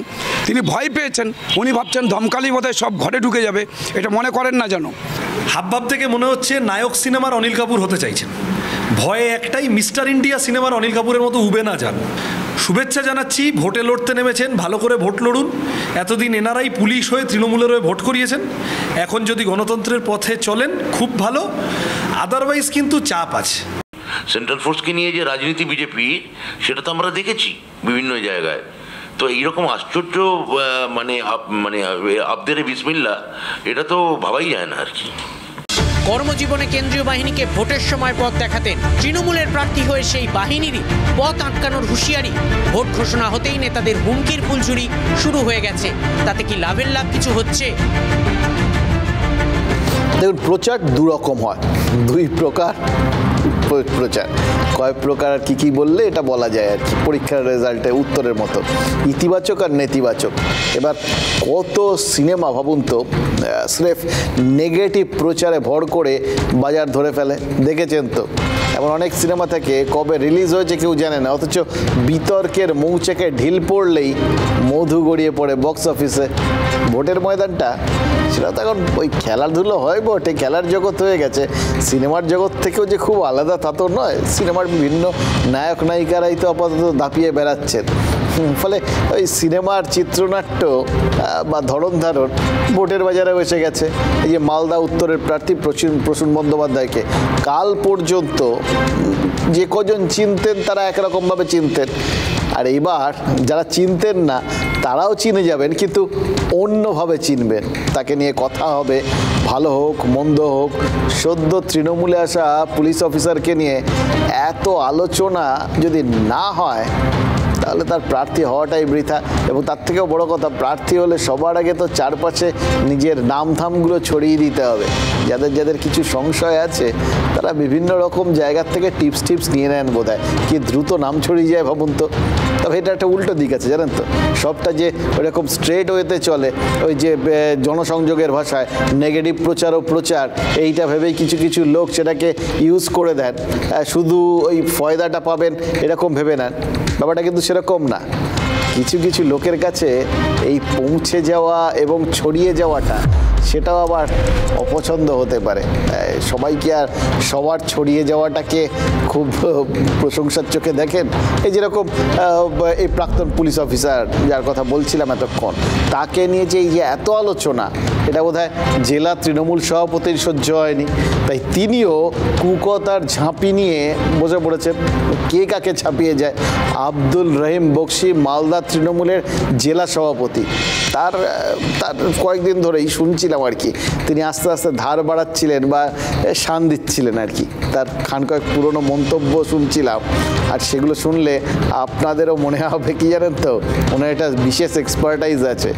[SPEAKER 8] তিনি ভয় পেয়েছেন, উনি ভাবছেন ধমকালেই বোধহয় সব ঘরে ঢুকে যাবে, এটা মনে করেন না যেন।
[SPEAKER 9] হাবভাব থেকে মনে হচ্ছে নায়ক সিনেমার অনিল কাপুর হতে চাইছেন। ভয়ে একটাই, মিস্টার ইন্ডিয়া সিনেমার অনিল কাপুরের মতো উবে না যান। শুভেচ্ছা জানাচ্ছি, ভোটে লড়তে নেমেছেন, ভালো করে ভোট লড়ুন। এতদিন এনারাই পুলিশ হয়ে তৃণমূলের হয়ে ভোট করিয়েছেন, এখন যদি গণতন্ত্রের পথে চলেন খুব ভালো, আদারওয়াইজ কিন্তু চাপ আছে।
[SPEAKER 10] সেন্ট্রাল ফোর্সকে নিয়ে যে রাজনীতি বিজেপি, সেটা তো আমরা দেখেছি বিভিন্ন জায়গায়। তো এইরকম আশ্চর্য মানে আবদেরে বিসমিল্লাহ, এটা তো ভাবাই যায় না আর কি।
[SPEAKER 6] কর্মজীবনে কেন্দ্রীয় বাহিনীকে ভোটের সময় পথ দেখাতেন। তৃণমূলের প্রার্থী হয়ে সেই বাহিনীরই পথ আটকানোর হুঁশিয়ারি। ভোট ঘোষণা হতেই নেতাদের হুমকির ফুলঝুরি শুরু হয়ে গেছে। তাতে কি লাভের লাভ কিছু হচ্ছে?
[SPEAKER 2] দেখুন, প্রচার দুরকম হয়, 2 প্রকার প্রচার। কয় প্রকার আর কি বললে এটা বলা যায় আর কি, পরীক্ষার রেজাল্টে উত্তরের মতো, ইতিবাচক আর নেতিবাচক। এবার কত সিনেমা ভাবুন তো স্রেফ নেগেটিভ প্রচারে ভর করে বাজার ধরে ফেলে, দেখেছেন তো। এমন অনেক সিনেমা থেকে কবে রিলিজ হয়েছে কেউ জানে না, অথচ বিতর্কের মৌচাকে ঢিল পড়লেই মধু গড়িয়ে পড়ে বক্স অফিসে। ভোটের ময়দানটা সেটা তো এখন ওই খেলাধুলো হয় বটে, খেলার জগৎ হয়ে গেছে। সিনেমার জগৎ থেকেও যে খুব আলাদা তা তো নয়। সিনেমার বিভিন্ন নায়ক নায়িকারাই তো আপাতত দাপিয়ে বেড়াচ্ছেন, ফলে ওই সিনেমার চিত্রনাট্য বা ধরন ধারণ ভোটের বাজারে এসে গেছে। এই যে মালদা উত্তরের প্রার্থী প্রসূন বন্দ্যোপাধ্যায়কে কাল পর্যন্ত যে কজন চিনতেন তারা একরকমভাবে চিনতেন, আর এইবার যারা চিনতেন না তারাও চিনে যাবেন, কিন্তু অন্যভাবে চিনবেন। তাকে নিয়ে কথা হবে, ভালো হোক মন্দ হোক। সদ্য তৃণমূলে আসা পুলিশ অফিসারকে নিয়ে এত আলোচনা যদি না হয় তাহলে তার প্রার্থী হওয়াটাই বৃথা। এবং তার থেকেও বড় কথা, প্রার্থী হলে সবার আগে তো চারপাশে নিজের নামধামগুলো ছড়িয়ে দিতে হবে। যাদের যাদের কিছু সংশয় আছে তারা বিভিন্ন রকম জায়গার থেকে টিপস নিয়ে নেন বোধ হয়, কি দ্রুত নাম ছড়িয়ে যায় ভাবুন তো। তবে এটা একটা উল্টো দিক আছে জানেন তো, সবটা যে ওইরকম স্ট্রেট ওয়েতে চলে, ওই যে জনসংযোগের ভাষায় নেগেটিভ প্রচার ও প্রচার, এইটা ভেবেই কিছু কিছু লোক সেটাকে ইউজ করে দেন, শুধু ওই ফয়দাটা পাবেন এরকম ভেবে নেন। ব্যাপারটা কিন্তু সেরকম না। কিছু কিছু লোকের কাছে এই পৌঁছে যাওয়া এবং ছড়িয়ে যাওয়াটা সেটাও আবার অপছন্দ হতে পারে। সবাইকে আর সবার ছড়িয়ে যাওয়াটাকে খুব প্রশংসার চোখে দেখেন। এই যেরকম এই প্রাক্তন পুলিশ অফিসার যার কথা বলছিলাম এতক্ষণ, তাকে নিয়ে যে এই যে এত আলোচনা, এটা বোধহয় জেলা তৃণমূল সভাপতির সহ্য হয়নি, তাই তিনিও কুকতার ঝাঁপি নিয়ে বসে পড়েছেন। কে কাকে ছাপিয়ে যায়। আব্দুল রহিম বক্সি মালদা তৃণমূলের জেলা সভাপতি, তার কয়েকদিন ধরেই শুনছিলাম আর কি, তিনি আস্তে আস্তে ধার বাড়াচ্ছিলেন বা শান দিচ্ছিলেন আর কি। তার কয়েক পুরনো মন্তব্য শুনছিলাম, আর সেগুলো শুনলে আপনাদেরও মনে হবে কি জানেন তো, মনে হয় এটা বিশেষ এক্সপার্টাইজ আছে,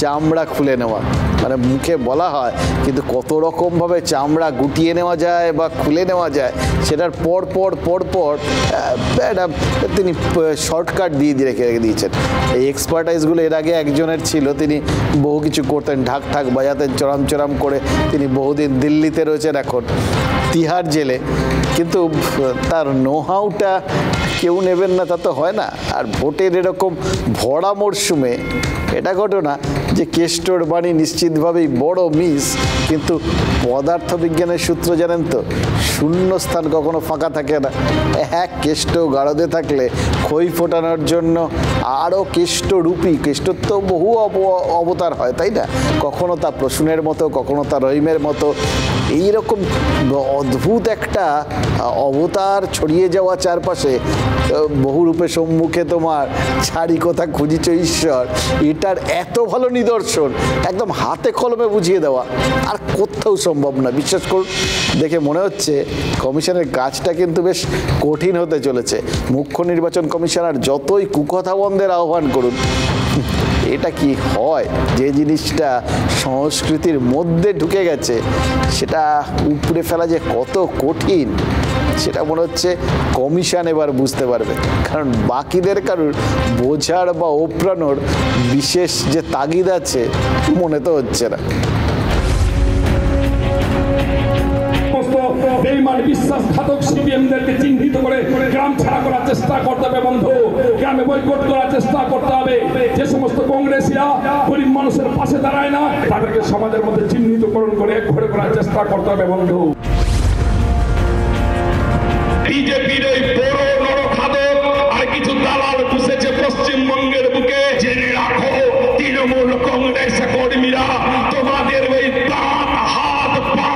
[SPEAKER 2] চামড়া খুলে নেওয়া। মানে মুখে বলা হয় কিন্তু কত রকমভাবে চামড়া গুটিয়ে নেওয়া যায় বা খুলে নেওয়া যায় সেটার পর একটা তিনি শর্টকাট দিয়ে রেখে দিয়েছেন। এই এক্সপার্টাইজগুলো এর আগে একজনের ছিল, তিনি বহু কিছু করতেন, ঢাক বাজাতেন চরাম করে। তিনি বহুদিন দিল্লিতে রয়েছেন, এখন তিহার জেলে, কিন্তু তার নোহাউটা কেউ নেবেন না তা তো হয় না। আর ভোটের এরকম ভরা মরশুমে এটা ঘটনা যে কেষ্টর বাণী নিশ্চিতভাবেই বড় মিস, কিন্তু পদার্থবিজ্ঞানের সূত্র জানেন তো, শূন্য স্থান কখনো ফাঁকা থাকে না। এক কেষ্ট গাঢ়দে থাকলে খই ফোটানোর জন্য আরও কেষ্টরূপী, কেষ্টর তো বহু অবতার হয় তাই না, কখনো তা প্রসূনের মতো, কখনো তা রহিমের মতো। এইরকম অদ্ভুত একটা অবতার ছড়িয়ে যাওয়া চারপাশে, বহু রূপে সম্মুখে তোমার ছাড়ি কথা খুঁজিছ ঈশ্বর, এটার এত ভালো নিদর্শন একদম হাতে কলমে বুঝিয়ে দেওয়া আর কোথাও সম্ভব না। বিশ্বাস করুন, দেখে মনে হচ্ছে কমিশনের কাজটা কিন্তু বেশ কঠিন হতে চলেছে। মুখ্য নির্বাচন কমিশনার যতই কুকথা বন্ধের আহ্বান করুন, এটা কি হয়, যে জিনিসটা সংস্কৃতির মধ্যে ঢুকে গেছে সেটা উপড়ে ফেলা যে কত কঠিন, সেটা মনে হচ্ছে কমিশন এবার বুঝতে পারবে। কারণ বাকিদের কারুর বোঝার বা ওপরানোর বিশেষ যে তাগিদ আছে মনে তো হচ্ছে না।
[SPEAKER 11] বেঈমান বিশ্বাসঘাতক সিপিএমদেরকে চিহ্নিত করে গ্রাম ছাড়া করার চেষ্টা করতে হবে বন্ধু, গ্রামে বয়কট করার চেষ্টা করতে হবে। যে সমস্ত কংগ্রেসীরা গরিব মানুষের পাশে দাঁড়ায় না তাদেরকে সমাজের মধ্যে চিহ্নিতকরণ করে ঘরে করার চেষ্টা করতে হবে বন্ধু। বিজেপির ওই বড় নরখাদক আর কিছু দালাল বসেছে পশ্চিমবঙ্গের বুকে, জেনে রাখো তৃণমূল কংগ্রেস কর্মীরা তোমাদের ওই দাঁত হাত পা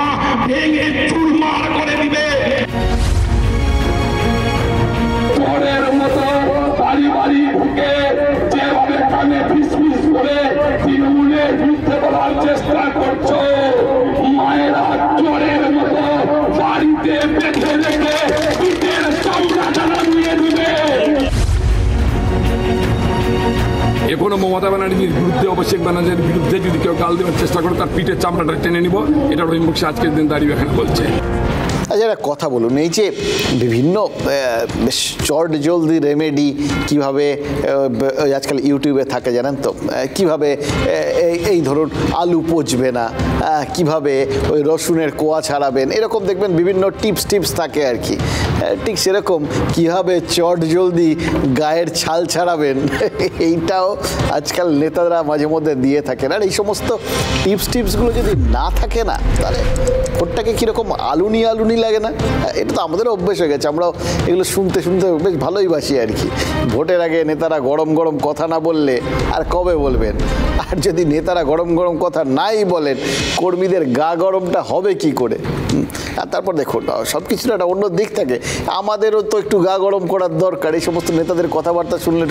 [SPEAKER 11] ভেঙে চুরমার করে দিবে। চোরের মতো বাড়ি বাড়ি ঢুকে যেভাবে কানে ফিসফিস করে তৃণমূলের বিরুদ্ধে বলার চেষ্টা করছো, মায়েরা চোরের মতো বাড়িতে বেঁধে রেখে পিঠের চামড়া টানা নিয়ে দিবে। এখনো মমতা ব্যানার্জির বিরুদ্ধে, অভিষেক ব্যানার্জির বিরুদ্ধে যদি কেউ গাল দেওয়ার চেষ্টা করে তার পিঠের চামড়াটা টেনে নিব, এটা রহিম বক্সি আজকের দিন দাঁড়িয়ে এখানে বলছে।
[SPEAKER 2] আচ্ছা একটা কথা বলুন, এই যে বিভিন্ন বেশ চট জলদি রেমেডি কীভাবে আজকাল ইউটিউবে থাকে জানেন তো, কীভাবে এই ধরুন আলু পচবে না, কিভাবে ওই রসুনের কোয়া ছাড়াবেন, এরকম দেখবেন বিভিন্ন টিপস থাকে আর কি। ঠিক সেরকম কীভাবে চট জলদি গায়ের ছাল ছাড়াবেন এইটাও আজকাল নেতারা মাঝে মধ্যে দিয়ে থাকেন। আর এই সমস্ত টিপসগুলো যদি না থাকে না, তাহলে ভোটটাকে কীরকম আলুনি লাগে না? এটা তো আমাদেরও অভ্যেস হয়ে গেছে, আমরাও এগুলো শুনতে বেশ ভালোই বাসি আর কি। ভোটের আগে নেতারা গরম কথা না বললে আর কবে বলবেন? আর যদি নেতারা গরম কথা নাই বলেন, কর্মীদের গা গরমটা হবে কি করে? আর তারপর দেখুন সব কিছুর একটা অন্য দিক থাকে, আমাদেরও তো একটু গা গরম করার দরকার। এই সমস্ত নেতাদের কথাবার্তা শুনলে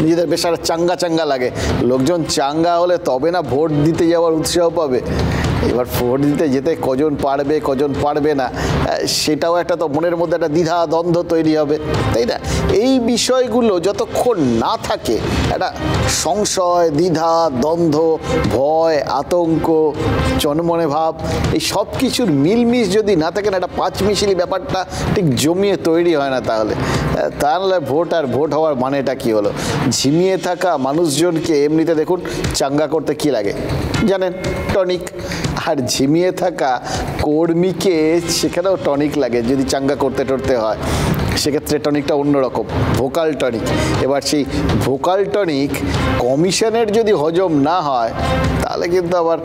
[SPEAKER 2] নিজেদের বেশ আর চাঙ্গা লাগে। লোকজন চাঙ্গা হলে তবে না ভোট দিতে যাওয়ার উৎসাহ পাবে। এবার ভোট দিতে যেতে কজন পারবে না, সেটাও একটা তো মনের মধ্যে একটা দ্বিধা দ্বন্দ্ব তৈরি হবে, তাই না? এই বিষয়গুলো যতক্ষণ না থাকে, একটা সংশয়, দ্বিধা দ্বন্দ্ব, ভয়, আতঙ্ক, চনমনে ভাব, এই সব কিছুর মিলমিশ যদি না থাকে না, একটা পাঁচমিশালি ব্যাপারটা ঠিক জমিয়ে তৈরি হয় না। তাহলে ভোট হওয়ার মানেটা কি হলো? ঝিমিয়ে থাকা মানুষজনকে এমনিতে দেখুন চাঙ্গা করতে কি লাগে জানেন? টনিক। আর ঝিমিয়ে থাকা কর্মীকে সেখানেও টনিক লাগে যদি চাঙ্গা করতে হয়। সেক্ষেত্রে টনিকটা অন্যরকম, ভোকাল টনিক। এবার সেই ভোকাল টনিক কমিশনের যদি হজম না হয়, তাহলে কিন্তু আবার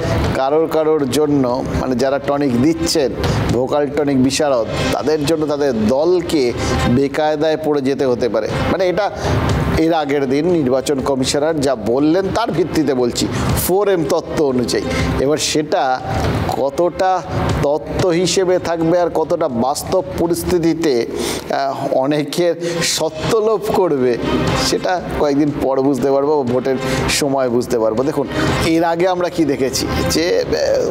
[SPEAKER 2] কারোর জন্য, মানে যারা টনিক দিচ্ছেন, ভোকাল টনিক বিশারদ, তাদের জন্য তাদের দলকে বেকায়দায় পড়ে যেতে হতে পারে। মানে এটা এর আগের দিন নির্বাচন কমিশনার যা বললেন তার ভিত্তিতে বলছি, 4M তত্ত্ব অনুযায়ী। এবার সেটা কতটা তত্ত্ব হিসেবে থাকবে আর কতটা বাস্তব পরিস্থিতিতে অনেকের সত্যলোভ করবে, সেটা কয়েকদিন পর বুঝতে পারবো, ভোটের সময় বুঝতে পারবো। দেখুন এর আগে আমরা কি দেখেছি, যে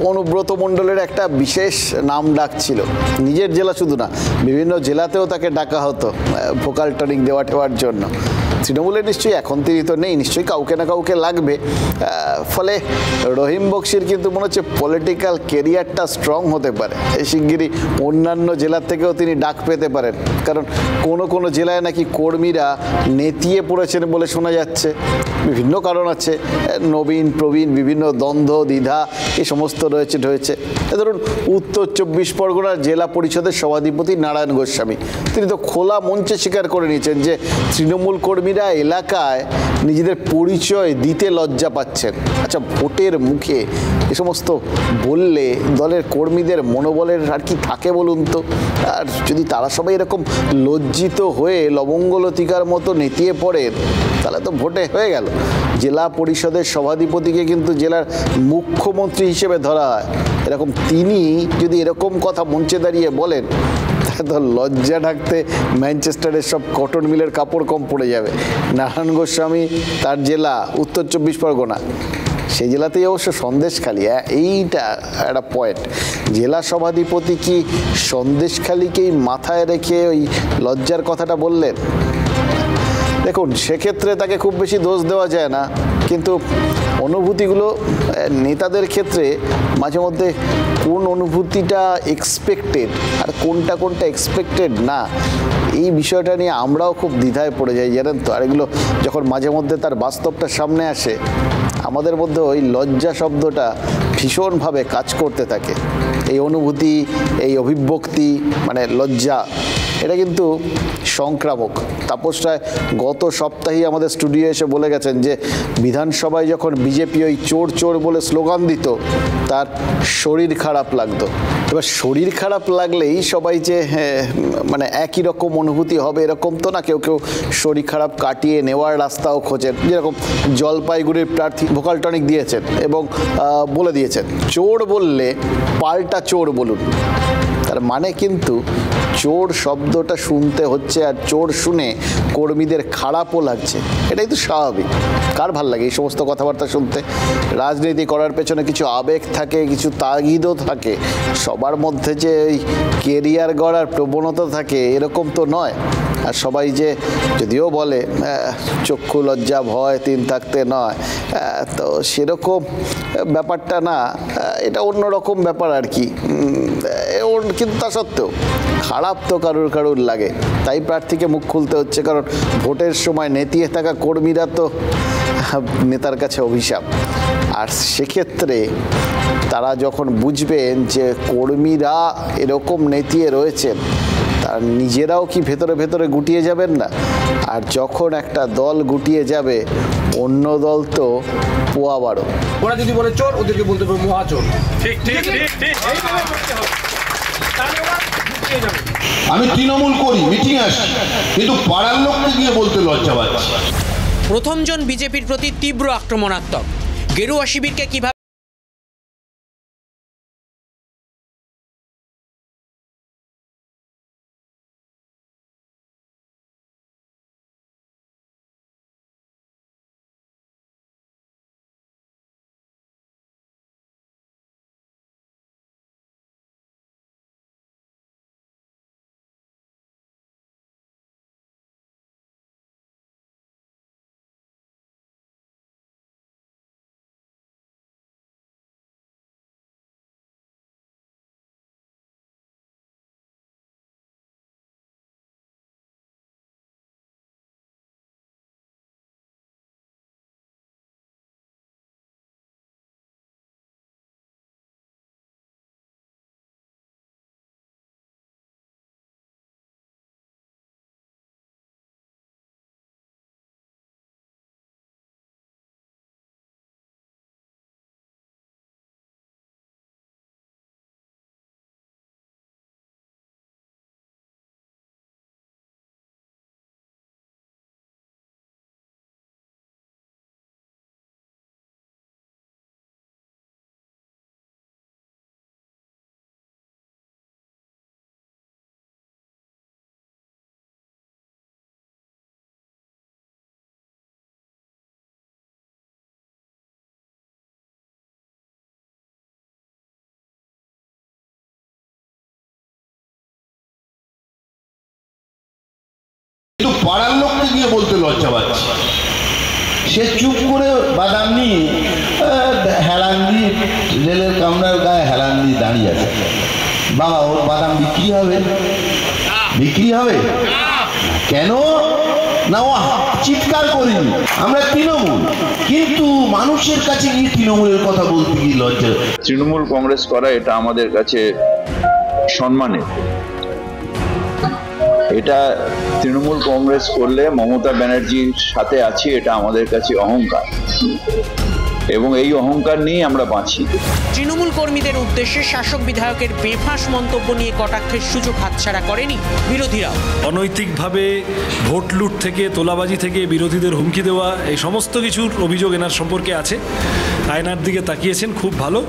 [SPEAKER 2] অনুব্রত মণ্ডলের একটা বিশেষ নাম ডাক ছিল, নিজের জেলা শুধু না, বিভিন্ন জেলাতেও তাকে ডাকা হতো ভোকাল টনিক দেওয়ার জন্য। তৃণমূলে নিশ্চয়ই, এখন তিনি তো নেই, নিশ্চয়ই কাউকে না কাউকে লাগবে। ফলে রহিম বক্সির কিন্তু মনে হচ্ছে পলিটিক্যাল কেরিয়ারটা স্ট্রং হতে পারে। শিগগিরই অন্যান্য জেলার থেকেও তিনি ডাক পেতে পারেন, কারণ কোনো জেলায় নাকি কর্মীরা নেতিয়ে পড়েছেন বলে শোনা যাচ্ছে। বিভিন্ন কারণ আছে, নবীন প্রবীণ বিভিন্ন দ্বন্দ্ব দ্বিধা এই সমস্ত রয়েছে। ধরুন উত্তর 24 পরগনার জেলা পরিষদের সভাধিপতি নারায়ণ গোস্বামী, তিনি তো খোলা মঞ্চে স্বীকার করে নিয়েছেন যে তৃণমূল কর্মীরা এলাকায় নিজেদের পরিচয় দিতে লজ্জা পাচ্ছেন। আচ্ছা, ভোটের মুখে এ সমস্ত বললে দলের কর্মীদের মনোবলের আর কি থাকে বলুন তো? আর যদি তারা সবাই এরকম লজ্জিত হয়ে লবঙ্গলতিকার মতো নেতিয়ে পড়েন, তাহলে তো ভোটে হয়ে গেল। জেলা পরিষদের সভাধিপতিকে কিন্তু জেলার মুখ্যমন্ত্রী হিসেবে ধরা হয়, এরকম তিনি যদি এরকম কথা মঞ্চে দাঁড়িয়ে বলেন, তো লজ্জা ঢাকতে ম্যানচেস্টারের সব কটন মিলের কাপড় কম পড়ে যাবে। নারায়ণ গোস্বামী, তার জেলা উত্তর 24 পরগনা, সেই জেলাতেই অবশ্য সন্দেশখালী। এইটা একটা পয়েন্ট, জেলা সভাধিপতি কি সন্দেশখালীকেই মাথায় রেখে ওই লজ্জার কথাটা বললেন? দেখুন সেক্ষেত্রে তাকে খুব বেশি দোষ দেওয়া যায় না, কিন্তু অনুভূতিগুলো নেতাদের ক্ষেত্রে মাঝে মধ্যে কোন অনুভূতিটা এক্সপেক্টেড আর কোনটা এক্সপেক্টেড না, এই বিষয়টা নিয়ে আমরাও খুব দ্বিধায় পড়ে যাই জানেন তো। আর এগুলো যখন মাঝে মধ্যে তার বাস্তবটা সামনে আসে, আমাদের মধ্যে ওই লজ্জা শব্দটা ভীষণভাবে কাজ করতে থাকে। এই অনুভূতি, এই অভিব্যক্তি, মানে লজ্জা, এটা কিন্তু সংক্রামক। তাপস রায় গত সপ্তাহেই আমাদের স্টুডিও এসে বলে গেছেন যে বিধানসভায় যখন বিজেপি ওই চোর বলে স্লোগান দিত, তার শরীর খারাপ লাগতো। এবার শরীর খারাপ লাগলেই সবাই যে মানে একই রকম অনুভূতি হবে এরকম তো না, কেউ শরীর খারাপ কাটিয়ে নেওয়ার রাস্তাও খোঁজেন। যেরকম জলপাইগুড়ির প্রার্থী ভোকাল টনিক দিয়েছেন এবং বলে দিয়েছেন চোর বললে পাল্টা চোর বলুন। তার মানে কিন্তু চোর শব্দটা শুনতে হচ্ছে, আর চোর শুনে কর্মীদের খারাপও লাগছে। এটাই তো স্বাভাবিক। কার ভাল লাগে এই সমস্ত কথাবার্তা শুনতে? রাজনীতি করার পেছনে কিছু আবেগ থাকে, কিছু তাগিদও থাকে। সবার মধ্যে যে এই কেরিয়ার গড়ার প্রবণতা থাকে এরকম তো নয়। আর সবাই যে যদিও বলে চক্ষু লজ্জা ভয় তিন থাকতে নয়, তো সেরকম ব্যাপারটা না, এটা অন্যরকম ব্যাপার আর কি। কিন্তু তা সত্ত্বেও খারাপ তো কারুর লাগে, তাই প্রার্থীকে মুখ খুলতে হচ্ছে, কারণ ভোটের সময় নেতিয়ে থাকা কর্মীরা তো নেতার কাছে অভিশাপ। আর সেক্ষেত্রে তারা যখন বুঝবেন যে কর্মীরা এরকম নেতিয়ে রয়েছেন, তারা নিজেরাও কি ভেতরে ভেতরে গুটিয়ে যাবেন না? আর যখন একটা দল গুটিয়ে যাবে, অন্য দল তো পোয়া বারো।
[SPEAKER 5] ওরা যদি বলে চোর, ওদেরকে বলতে হবে মহাচোর। ঠিক ঠিক ঠিক ঠিক।
[SPEAKER 12] আমি তৃণমূল করি, মিটিং আসি, কিন্তু পাড়ার লোককে গিয়ে বলতে লজ্জা পাচ্ছি।
[SPEAKER 6] প্রথমজন বিজেপির প্রতি তীব্র আক্রমণাত্মক। গেরুয়া শিবিরকে কিভাবে
[SPEAKER 12] কিন্তু পাড়ার লোককে গিয়ে বলতে লজ্জা পাচ্ছি। সে চুপ করে বাদাম নিয়ে হেলান দিয়ে রেলের কামরার গায়ে হেলান দিয়ে দাঁড়িয়ে আছে। বাবা, ওর বাদাম বিক্রি হবে? বিক্রি হবে কেন? না, ও চিৎকার করিনি, আমরা তৃণমূল, কিন্তু মানুষের কাছে গিয়ে তৃণমূলের কথা বলতে গিয়ে লজ্জা।
[SPEAKER 13] তৃণমূল কংগ্রেস করা এটা আমাদের কাছে সম্মানের। এটা তৃণমূল কংগ্রেস করলে মমতা ব্যানার্জির সাথে আছি, এটা আমাদের কাছে অহংকার, এবং এই অহংকার নিয়ে আমরা বাঁচি।
[SPEAKER 6] তৃণমূল কর্মীদের উদ্দেশ্যে শাসক বিধায়কের বেফাঁস মন্তব্য নিয়ে কটাক্ষের সুযোগ হাতছাড়া করেনি বিরোধীরাও।
[SPEAKER 9] অনৈতিকভাবে ভোট লুট থেকে, তোলাবাজি থেকে বিরোধীদের হুমকি দেওয়া, এই সমস্ত কিছুর অভিযোগ এনার সম্পর্কে আছে। আয়নার দিকে তাকিয়েছেন, খুব ভালো,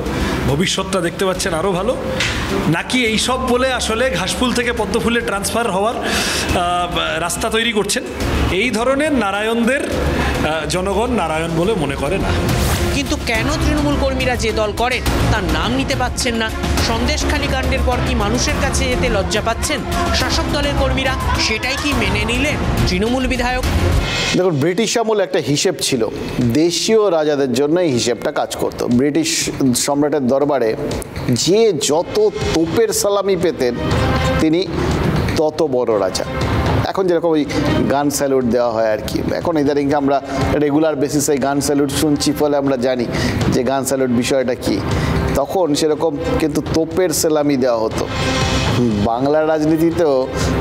[SPEAKER 9] ভবিষ্যৎটা দেখতে পাচ্ছেন আরও ভালো। নাকি এইসব বলে আসলে ঘাসফুল থেকে পদ্মফুলে ট্রান্সফার হওয়ার রাস্তা তৈরি করছেন? এই ধরনের নারায়ণদের জনগণ নারায়ণ বলে মনে করে না।
[SPEAKER 6] কিন্তু কেন তৃণমূল কর্মীরা যে দল করেন তার নাম নিতে পাচ্ছেন না? সন্দেশখালী কাণ্ডের পর কি মানুষের কাছে যেতে লজ্জা পাচ্ছেন শাসক দলের কর্মীরা? সেটাই কি মেনে নিলেন তৃণমূল বিধায়ক?
[SPEAKER 2] দেখুন, ব্রিটিশ আমল একটা হিসেব ছিল, দেশীয় রাজাদের জন্য এই হিসেবটা কাজ করতো। ব্রিটিশ সম্রাটের দরবারে যে যত তোপের সালামি পেতেন, তিনি তত বড় রাজা। এখন যেরকম ওই গান স্যালুট দেওয়া হয় আর কি, এখন ইদারিং আমরা রেগুলার বেসিসে গান স্যালুট শুনছি, ফলে আমরা জানি যে গান স্যালুট বিষয়টা কি। তখন সেরকম কিন্তু তোপের সালামি দেওয়া হতো। বাংলার রাজনীতিতেও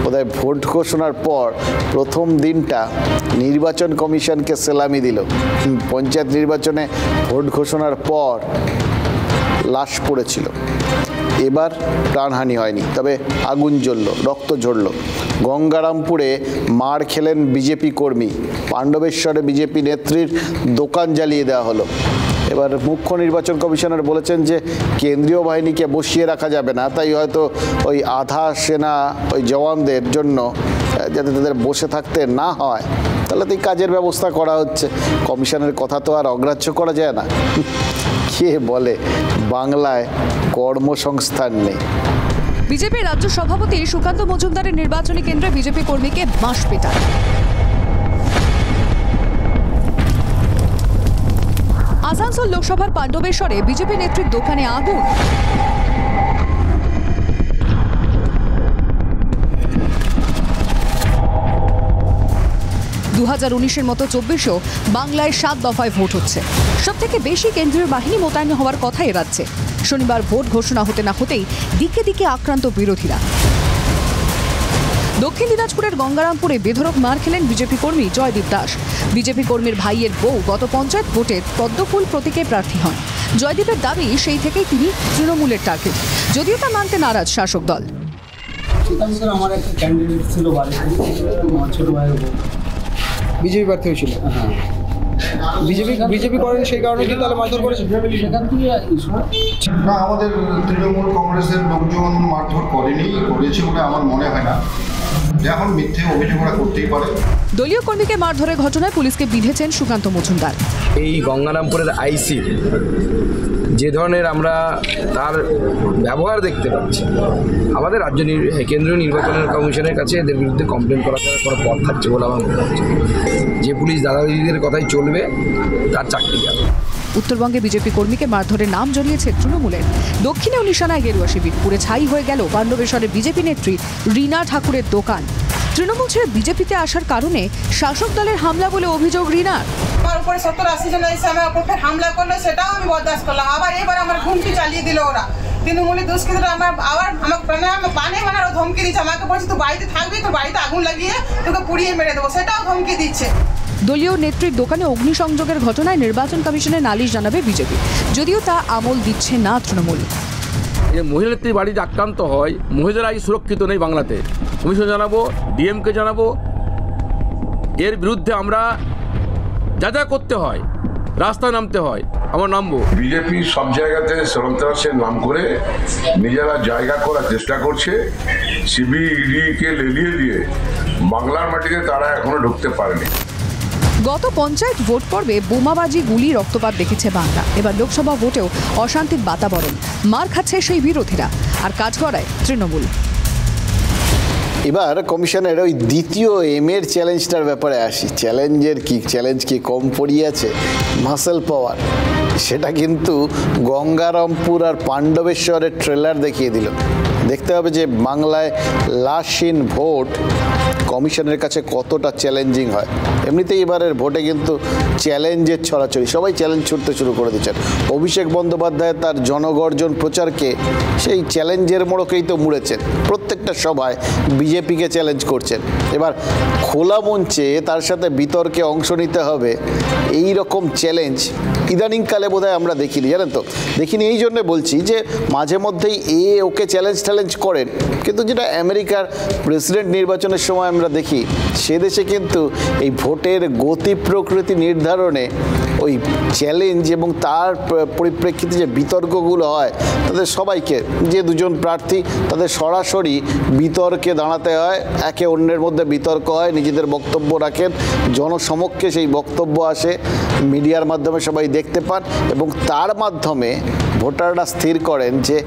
[SPEAKER 2] বোধহয় ভোট ঘোষণার পর প্রথম দিনটা নির্বাচন কমিশনকে সালামি দিল। পঞ্চায়েত নির্বাচনে ভোট ঘোষণার পর লাশ পড়েছিল, এবার প্রাণহানি হয়নি, তবে আগুন জ্বলল, রক্ত ঝরল। গঙ্গারামপুরে মার খেলেন বিজেপি কর্মী, পাণ্ডবেশ্বরে বিজেপি নেত্রীর দোকান জ্বালিয়ে দেওয়া হলো। এবার মুখ্য নির্বাচন কমিশনার বলেছেন যে কেন্দ্রীয় বাহিনীকে বসিয়ে রাখা যাবে না, তাই হয়তো ওই আধা সেনা ওই জওয়ানদের জন্য যাতে তাদের বসে থাকতে না হয়, তাহলে তো এই কাজের ব্যবস্থা করা হচ্ছে। কমিশনের কথা তো আর অগ্রাহ্য করা যায় না। কে বলে বাংলায় কর্মসংস্থান নেই?
[SPEAKER 14] বিজেপি রাজ্য সভাপতি সুকান্ত মজুমদারের নির্বাচনী কেন্দ্রে বিজেপি কর্মীকে বাঁশ পেটায়। আসানসোল লোকসভার পাণ্ডবেশ্বরে বিজেপি নেত্রীর দোকানে আগুন। 2019-এর মতো 24-এও বাংলায় 7 দফায় ভোট হচ্ছে। সবথেকে বেশি কেন্দ্রীয় বাহিনী মোতায়েন হওয়ার কথা এ রাজ্যে। শনিবার ভোট ঘোষণা হতে না হতেই দিকে দিকে আক্রান্ত বিরোধীরা। দক্ষিণ দিনাজপুরের গঙ্গারামপুরে বেধড়ক মার খেলেন বিজেপি কর্মী জয়দীপ দাস। বিজেপি কর্মীর ভাইয়ের বউ গত পঞ্চায়েত ভোটে পদ্মফুল প্রতীকে প্রার্থী হন। জয়দীপের দাবি সেই থেকেই তিনি তৃণমূলের টার্গেট, যদিও তা মানতে নারাজ শাসক দল।
[SPEAKER 15] আমার একটা ক্যান্ডিডেট ছিল বাড়িতে, আমার ছোট ভাইয়ের বউ বিজেপি প্রার্থী হয়েছিল। হ্যাঁ, বিজেপি করেন, সেই কারণে কি তাহলে মারধর করেছে? সেখান থেকে
[SPEAKER 16] না, আমাদের তৃণমূল কংগ্রেসের লোকজন মারধর করেনি, করেছে বলে আমার মনে হয় না। এখন মিথ্যে অভিযোগ ওরা করতেই পারে।
[SPEAKER 14] দলীয় কর্মীকে মারধরের ঘটনায় পুলিশকে বিঁধেছেন সুকান্ত মজুমদার।
[SPEAKER 5] এই গঙ্গারামপুরের আইসি যে ধরনের আমরা তার ব্যবহার দেখতে পাচ্ছি, আমাদের রাজ্য কেন্দ্রীয় নির্বাচন কমিশনের কাছে এদের বিরুদ্ধে কমপ্লেন করার কোনো পথ থাকছে বলে আমার মনে হচ্ছে। যে পুলিশ দাদা দিদিদের কথাই চলবে তার চাকরি যাবে।
[SPEAKER 14] উত্তরবঙ্গে বিজেপি কর্মীকে মারধরের নাম জড়িয়েছে তৃণমূলের। দক্ষিণেও নিশানায় গেরুয়া শিবির। পুরে ছাই হয়ে গেল পাণ্ডবেশ্বরের বিজেপি নেত্রী রীনা ঠাকুরের দোকান। তৃণমূল ছেড়ে বিজেপিতে আসার কারণে শাসক দলের হামলা বলে অভিযোগ রীনার।
[SPEAKER 17] আমার উপরে 70-80 জন এসে আমার উপর হামলা করলো, সেটাও আমি বরদাস্ত করলাম। আবার এবার আমার ঘুমটি চালিয়ে দিল ওরা। তৃণমূলী দুষ্কৃতীরা আমাকে পানে মারারও ধমকি দিচ্ছে। আমাকে বলছে তুই বাড়িতে থাকবি, তোর বাড়িতে আগুন লাগিয়ে তোকে পুড়িয়ে মেরে দেবো, সেটাও ধমকি দিচ্ছে।
[SPEAKER 14] দলীয় নেত্রীর দোকানে অগ্নিসংযোগের ঘটনায় নির্বাচন কমিশনে নালিশ জানাবে বিজেপি, যদিও তা আমল দিচ্ছে না তৃণমূল।
[SPEAKER 5] মহিলা নেত্রী বাড়িতে আক্রান্ত হয়, মহিলারাই সুরক্ষিত নেই বাংলাতে। কমিশন জানাবো, ডিএমকে জানাবো, এর বিরুদ্ধে আমরা যা যা করতে হয়, রাস্তায় নামতে হয়, আমার নামবো।
[SPEAKER 18] বিজেপি সব জায়গাতে সন্ত্রাসের নাম করে নিজেরা জায়গা করার চেষ্টা করছে। সিবিইডিকে লেলিয়ে দিয়ে বাংলার মাটিতে তারা এখনো ঢুকতে পারেনি।
[SPEAKER 14] গত পঞ্চায়েত ভোট পর্বে বোমাবাজি, গুলি, রক্তপাত দেখেছে বাংলা। এবার লোকসভা ভোটেও অশান্তির বাতাবরণ। মার খাচ্ছে সেই বিরোধীরা, আর কাজ করায় তৃণমূল।
[SPEAKER 2] এবার কমিশনের ওই দ্বিতীয় এর চ্যালেঞ্জটার ব্যাপারে আসি। চ্যালেঞ্জ কি কম পড়িয়েছে? Muscle power. সেটা কিন্তু গঙ্গারামপুর আর পাণ্ডবেশ্বরের ট্রেলার দেখিয়ে দিল। দেখতে হবে যে বাংলায় লাশহীন ভোট কমিশনের কাছে কতটা চ্যালেঞ্জিং হয়। এমনিতেই এবারের ভোটে কিন্তু চ্যালেঞ্জের ছড়াছড়ি, সবাই চ্যালেঞ্জ ছুটতে শুরু করে দিচ্ছেন। অভিষেক বন্দ্যোপাধ্যায় তার জনগর্জন প্রচারকে সেই চ্যালেঞ্জের মোড়কেই তো মুড়েছেন। প্রত্যেকটা সভায় বিজেপিকে চ্যালেঞ্জ করছেন। এবার খোলা মঞ্চে তার সাথে বিতর্কে অংশ নিতে হবে, এই রকম চ্যালেঞ্জ ইদানিংকালে বোধহয় আমরা দেখিনি। জানেন তো, দেখিনি এই জন্যে বলছি যে মাঝে মধ্যেই ওকে চ্যালেঞ্জ করেন, কিন্তু যেটা আমেরিকার প্রেসিডেন্ট নির্বাচনের সময় আমরা দেখি, সে দেশে কিন্তু এই ভোটের গতি প্রকৃতি নির্ধারণে ওই চ্যালেঞ্জ এবং তার পরিপ্রেক্ষিতে যে বিতর্কগুলো হয়, তাদের সবাইকে, যে দুজন প্রার্থী তাদের সরাসরি বিতর্কে দাঁড়াতে হয়, একে অন্যের মধ্যে বিতর্ক হয়, নিজেদের বক্তব্য রাখেন, জনসমক্ষে সেই বক্তব্য আসে, মিডিয়ার মাধ্যমে সবাই দেখতে পান এবং তার মাধ্যমে ভোটাররা স্থির করেন যে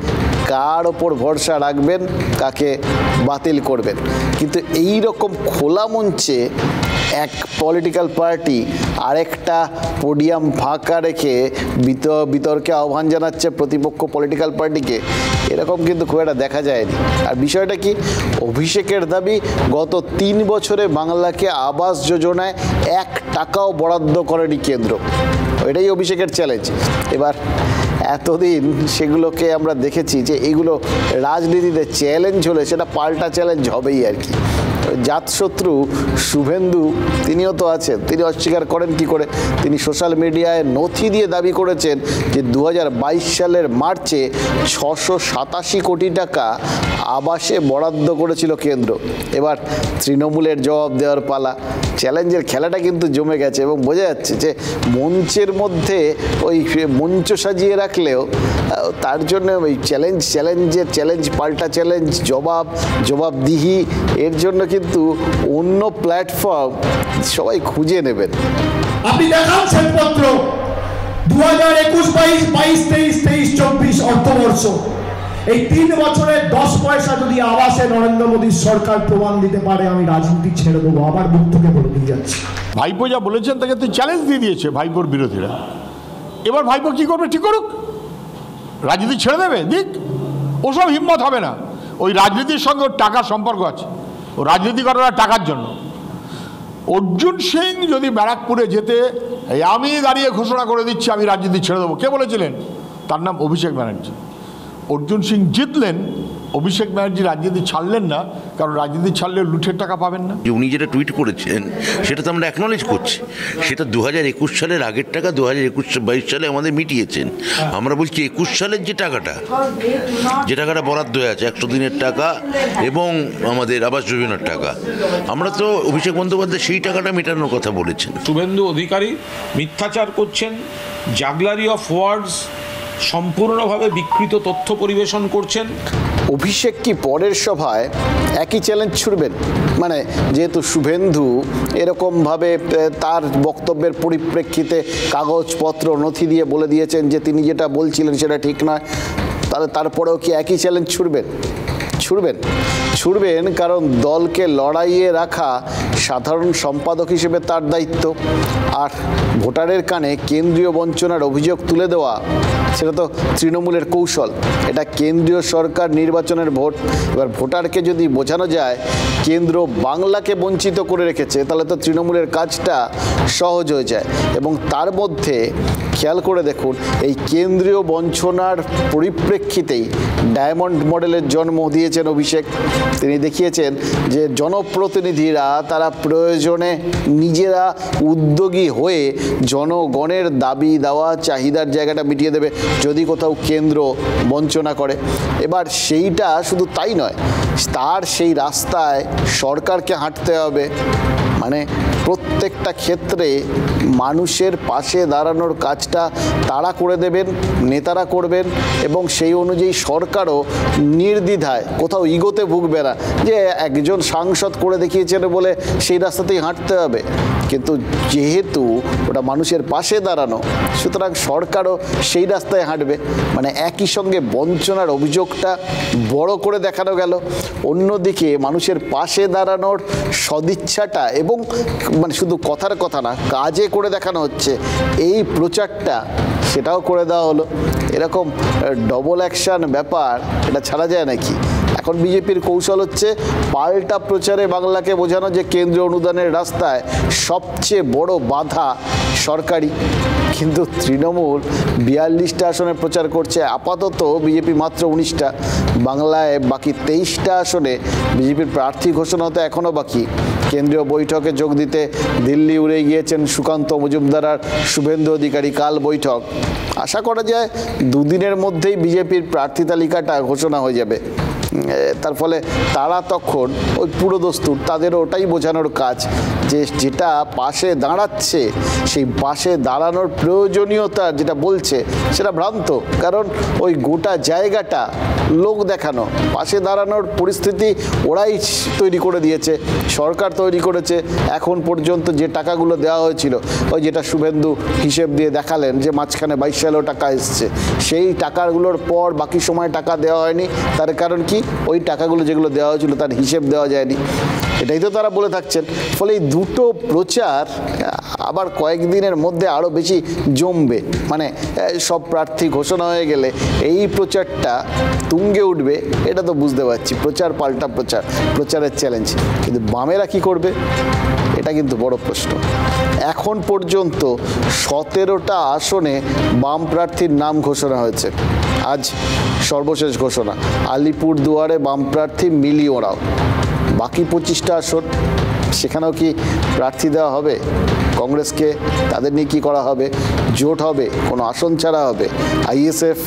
[SPEAKER 2] কার ওপর ভরসা রাখবেন, কাকে বাতিল করবেন। কিন্তু এই রকম খোলা মঞ্চে এক পলিটিক্যাল পার্টি আরেকটা পোডিয়াম ফাঁকা রেখে বিতর্কে আহ্বান জানাচ্ছে প্রতিপক্ষ পলিটিক্যাল পার্টিকে, এরকম কিন্তু খুব একটা দেখা যায়নি। আর বিষয়টা কি? অভিষেকের দাবি গত 3 বছরে বাংলাকে আবাস যোজনায় 1 টাকাও বরাদ্দ করেনি কেন্দ্র। এটাই অভিষেকের চ্যালেঞ্জ। এবার এতদিন সেগুলোকে আমরা দেখেছি যে এগুলো রাজনীতিতে চ্যালেঞ্জ হলে সেটা পাল্টা চ্যালেঞ্জ হবেই আর কি। জাতশত্রু শুভেন্দু তিনিও তো আছেন, তিনি অস্বীকার করেন কি করে? তিনি সোশ্যাল মিডিয়ায় নথি দিয়ে দাবি করেছেন যে 2022 সালের মার্চে 687 কোটি টাকা আবাসে বরাদ্দ করেছিল কেন্দ্র। এবার তৃণমূলের জবাব দেওয়ার পালা। চ্যালেঞ্জের খেলাটা কিন্তু জমে গেছে এবং বোঝা যাচ্ছে যে মঞ্চের মধ্যে ওই মঞ্চ সাজিয়ে রাখলেও তার জন্য ওই চ্যালেঞ্জ পাল্টা চ্যালেঞ্জ, জবাবদিহি, এর জন্য কিন্তু অন্য প্ল্যাটফর্ম সবাই খুঁজে নেবেন।
[SPEAKER 19] আপনি দেখান শ্বেতপত্র 2021-22, 23-24 অর্থবর্ষ, এই 3 বছরের 10 পয়সা যদি আবাসে নরেন্দ্র মোদীর সরকার প্রমাণ দিতে পারে, আমি রাজনীতি ছেড়ে দেবো। আবার মুখ থেকে বলে দিয়ে যাচ্ছি,
[SPEAKER 20] ভাইপো যা বলেছেন তাকে তো চ্যালেঞ্জ দিয়ে দিয়েছে ভাইপোর বিরোধীরা। এবার ভাইপো কি করবে? ঠিক করুক, রাজনীতি ছেড়ে দেবে, দিক, ওসব হিম্মত হবে না। ওই রাজনীতির সঙ্গে ওর টাকার সম্পর্ক আছে, ও রাজনীতি করে টাকার জন্য। অর্জুন সিং যদি ব্যারাকপুরে যেতে আমি দাঁড়িয়ে ঘোষণা করে দিচ্ছি আমি রাজনীতি ছেড়ে দেবো, কে বলেছিলেন? তার নাম অভিষেক ব্যানার্জি। অর্জুন সিং জিতলেন, অভিষেক ব্যানার্জি রাজনীতি ছাড়লেন না, কারণ রাজনীতি ছাড়লে লুঠের টাকা পাবেন না।
[SPEAKER 10] উনি যেটা টুইট করেছেন সেটা তো আমরা অ্যাকনলেজ করছি, সেটা 2021 সালের আগের টাকা 2021-22 সালে আমাদের মিটিয়েছেন। আমরা বলছি 21 সালের যে টাকাটা বরাদ্দ হয়ে আছে 100 দিনের টাকা এবং আমাদের আবাস যোজনার টাকা, আমরা তো অভিষেক বন্দ্যোপাধ্যায় সেই টাকাটা মেটানোর কথা বলেছেন।
[SPEAKER 21] শুভেন্দু অধিকারী মিথ্যাচার করছেন, জাগলারি অফ ওয়ার্ডস, সম্পূর্ণভাবে বিকৃত তথ্য পরিবেশন করছেন।
[SPEAKER 2] অভিষেক কি পরের সভায় একই চ্যালেঞ্জ ছুড়বেন? মানে যেহেতু শুভেন্দু এরকমভাবে তার বক্তব্যের পরিপ্রেক্ষিতে কাগজপত্র নথি দিয়ে বলে দিয়েছেন যে তিনি যেটা বলছিলেন সেটা ঠিক নয়, তাহলে তারপরেও কি একই চ্যালেঞ্জ ছুড়বেন? কারণ দলকে লড়াইয়ে রাখা সাধারণ সম্পাদক হিসেবে তার দায়িত্ব, আর ভোটারের কানে কেন্দ্রীয় বঞ্চনার অভিযোগ তুলে দেওয়া সেটা তো তৃণমূলের কৌশল। এটা কেন্দ্রীয় সরকার নির্বাচনের ভোট, এবার ভোটারকে যদি বোঝানো যায় কেন্দ্র বাংলাকে বঞ্চিত করে রেখেছে তাহলে তো তৃণমূলের কাজটা সহজ হয়ে যায়। এবং তার মধ্যে খেয়াল করে দেখুন, এই কেন্দ্রীয় বঞ্চনার পরিপ্রেক্ষিতেই ডায়মন্ড মডেলের জন্ম দিয়েছেন অভিষেক। তিনি দেখিয়েছেন যে জনপ্রতিনিধিরা তারা প্রয়োজনে নিজেরা উদ্যোগী হয়ে জনগণের দাবি দেওয়া চাহিদার জায়গাটা মিটিয়ে দেবে যদি কোথাও কেন্দ্র বঞ্চনা করে। এবার সেইটা শুধু তাই নয়, তার সেই রাস্তায় সরকারকে হাঁটতে হবে। মানে প্রত্যেকটা ক্ষেত্রে মানুষের পাশে দাঁড়ানোর কাজটা তারা করে দেবেন, নেতারা করবেন, এবং সেই অনুযায়ী সরকারও নির্দ্বিধায় কোথাও ইগোতে ভুগবে না যে একজন সাংসদ করে দেখিয়েছেন বলে সেই রাস্তাতেই হাঁটতে হবে। কিন্তু যেহেতু ওটা মানুষের পাশে দাঁড়ানো, সুতরাং সরকারও সেই রাস্তায় হাঁটবে। মানে একই সঙ্গে বঞ্চনার অভিযোগটা বড় করে দেখানো গেল, অন্যদিকে মানুষের পাশে দাঁড়ানোর সদিচ্ছাটা এবং মানে শুধু কথার কথা না কাজে করে দেখানো হচ্ছে এই প্রচারটা, সেটাও করে দেওয়া হলো। এরকম ডবল অ্যাকশন ব্যাপার এটা ছাড়া যায় নাকি? এখন বিজেপির কৌশল হচ্ছে পাল্টা প্রচারে বাংলাকে বোঝানো যে কেন্দ্রীয় অনুদানের রাস্তায় সবচেয়ে বড় বাধা সরকারি। কিন্তু তৃণমূল 42টা আসনে প্রচার করছে, আপাতত বিজেপি মাত্র 19টা, বাংলায় বাকি 23টা আসনে বিজেপির প্রার্থী ঘোষণা হতে এখনও বাকি। কেন্দ্রীয় বৈঠকে যোগ দিতে দিল্লি উড়ে গিয়েছেন সুকান্ত মজুমদার আর শুভেন্দু অধিকারী। কাল বৈঠক, আশা করা যায় দুদিনের মধ্যেই বিজেপির প্রার্থী তালিকাটা ঘোষণা হয়ে যাবে। তার ফলে তারা তখন ওই পুরোদস্তুর, তাদেরও ওটাই বোঝানোর কাজ যে যেটা পাশে দাঁড়াচ্ছে সেই পাশে দাঁড়ানোর প্রয়োজনীয়তা যেটা বলছে সেটা ভ্রান্ত। কারণ ওই গোটা জায়গাটা লোক দেখানো, পাশে দাঁড়ানোর পরিস্থিতি ওরাই তৈরি করে দিয়েছে, সরকার তৈরি করেছে। এখন পর্যন্ত যে টাকাগুলো দেওয়া হয়েছিল, ওই যেটা শুভেন্দু হিসেব দিয়ে দেখালেন যে মাঝখানে 22 সালেও টাকা এসছে, সেই টাকাগুলোর পর বাকি সময় টাকা দেওয়া হয়নি। তার কারণ কি? ওই টাকাগুলো যেগুলো দেওয়া হয়েছিল তার হিসেব দেওয়া যায়নি, এটাই তো তারা বলে থাকছেন। ফলে এই দুটো প্রচার আবার কয়েকদিনের মধ্যে আরও বেশি জমবে। মানে সব প্রার্থী ঘোষণা হয়ে গেলে এই প্রচারটা তুঙ্গে উঠবে, এটা তো বুঝতে পারছি। প্রচার পাল্টা প্রচার, প্রচারের চ্যালেঞ্জ। কিন্তু বামেরা কি করবে? এটা কিন্তু বড় প্রশ্ন। এখন পর্যন্ত 17টা আসনে বাম প্রার্থীর নাম ঘোষণা হয়েছে। আজ সর্বশেষ ঘোষণা, আলিপুরদুয়ারে বাম প্রার্থী মিলি ওরাও। বাকি 25টা আসন, সেখানেও কি প্রার্থী দেওয়া হবে কংগ্রেসকে? তাদের নিয়ে কী করা হবে? জোট হবে? কোনো আসন ছাড়া হবে? আইএসএফ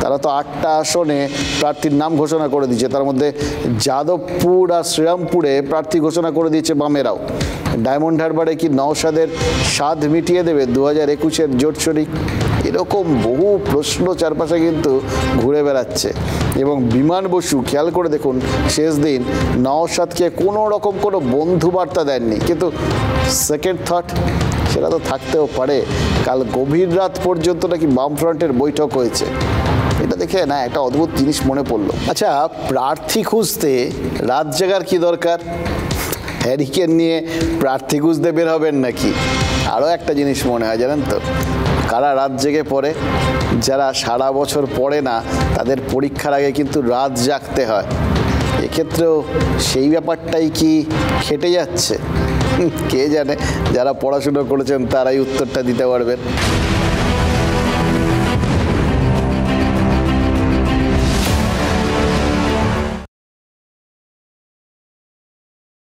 [SPEAKER 2] তারা তো 8টা আসনে প্রার্থীর নাম ঘোষণা করে দিয়েছে, তার মধ্যে যাদবপুর আর শ্রীরামপুরে প্রার্থী ঘোষণা করে দিয়েছে বামেরাও। ডায়মন্ড হারবারে কি নওশাদের স্বাদ মিটিয়ে দেবে 2021-এর জোট শরিক? এরকম বহু প্রশ্ন চারপাশে কিন্তু ঘুরে বেড়াচ্ছে। এবং বিমান বসু খেয়াল করে দেখুন, শেষ দিন নওশাদকে কোনো রকম কোনো বন্ধু বার্তা দেননি, কিন্তু সেকেন্ড থট সেটা তো থাকতেও পারে। কাল গভীর রাত পর্যন্ত নাকি বামফ্রন্টের বৈঠক হয়েছে। এটা দেখে না একটা অদ্ভুত জিনিস মনে পড়লো। আচ্ছা, প্রার্থী খুঁজতে রাত জাগার কি দরকার? হ্যারিকেন নিয়ে প্রার্থী খুঁজতে বের হবেন নাকি? আরও একটা জিনিস মনে হয় জানেন তো, কারা রাত জেগে পড়ে? যারা সারা বছর পড়ে না, তাদের পরীক্ষার আগে কিন্তু রাত জাগতে হয়। এক্ষেত্রেও সেই ব্যাপারটাই কি খেটে যাচ্ছে? কে জানে, যারা পড়াশুনো করেছেন তারাই উত্তরটা দিতে পারবেন।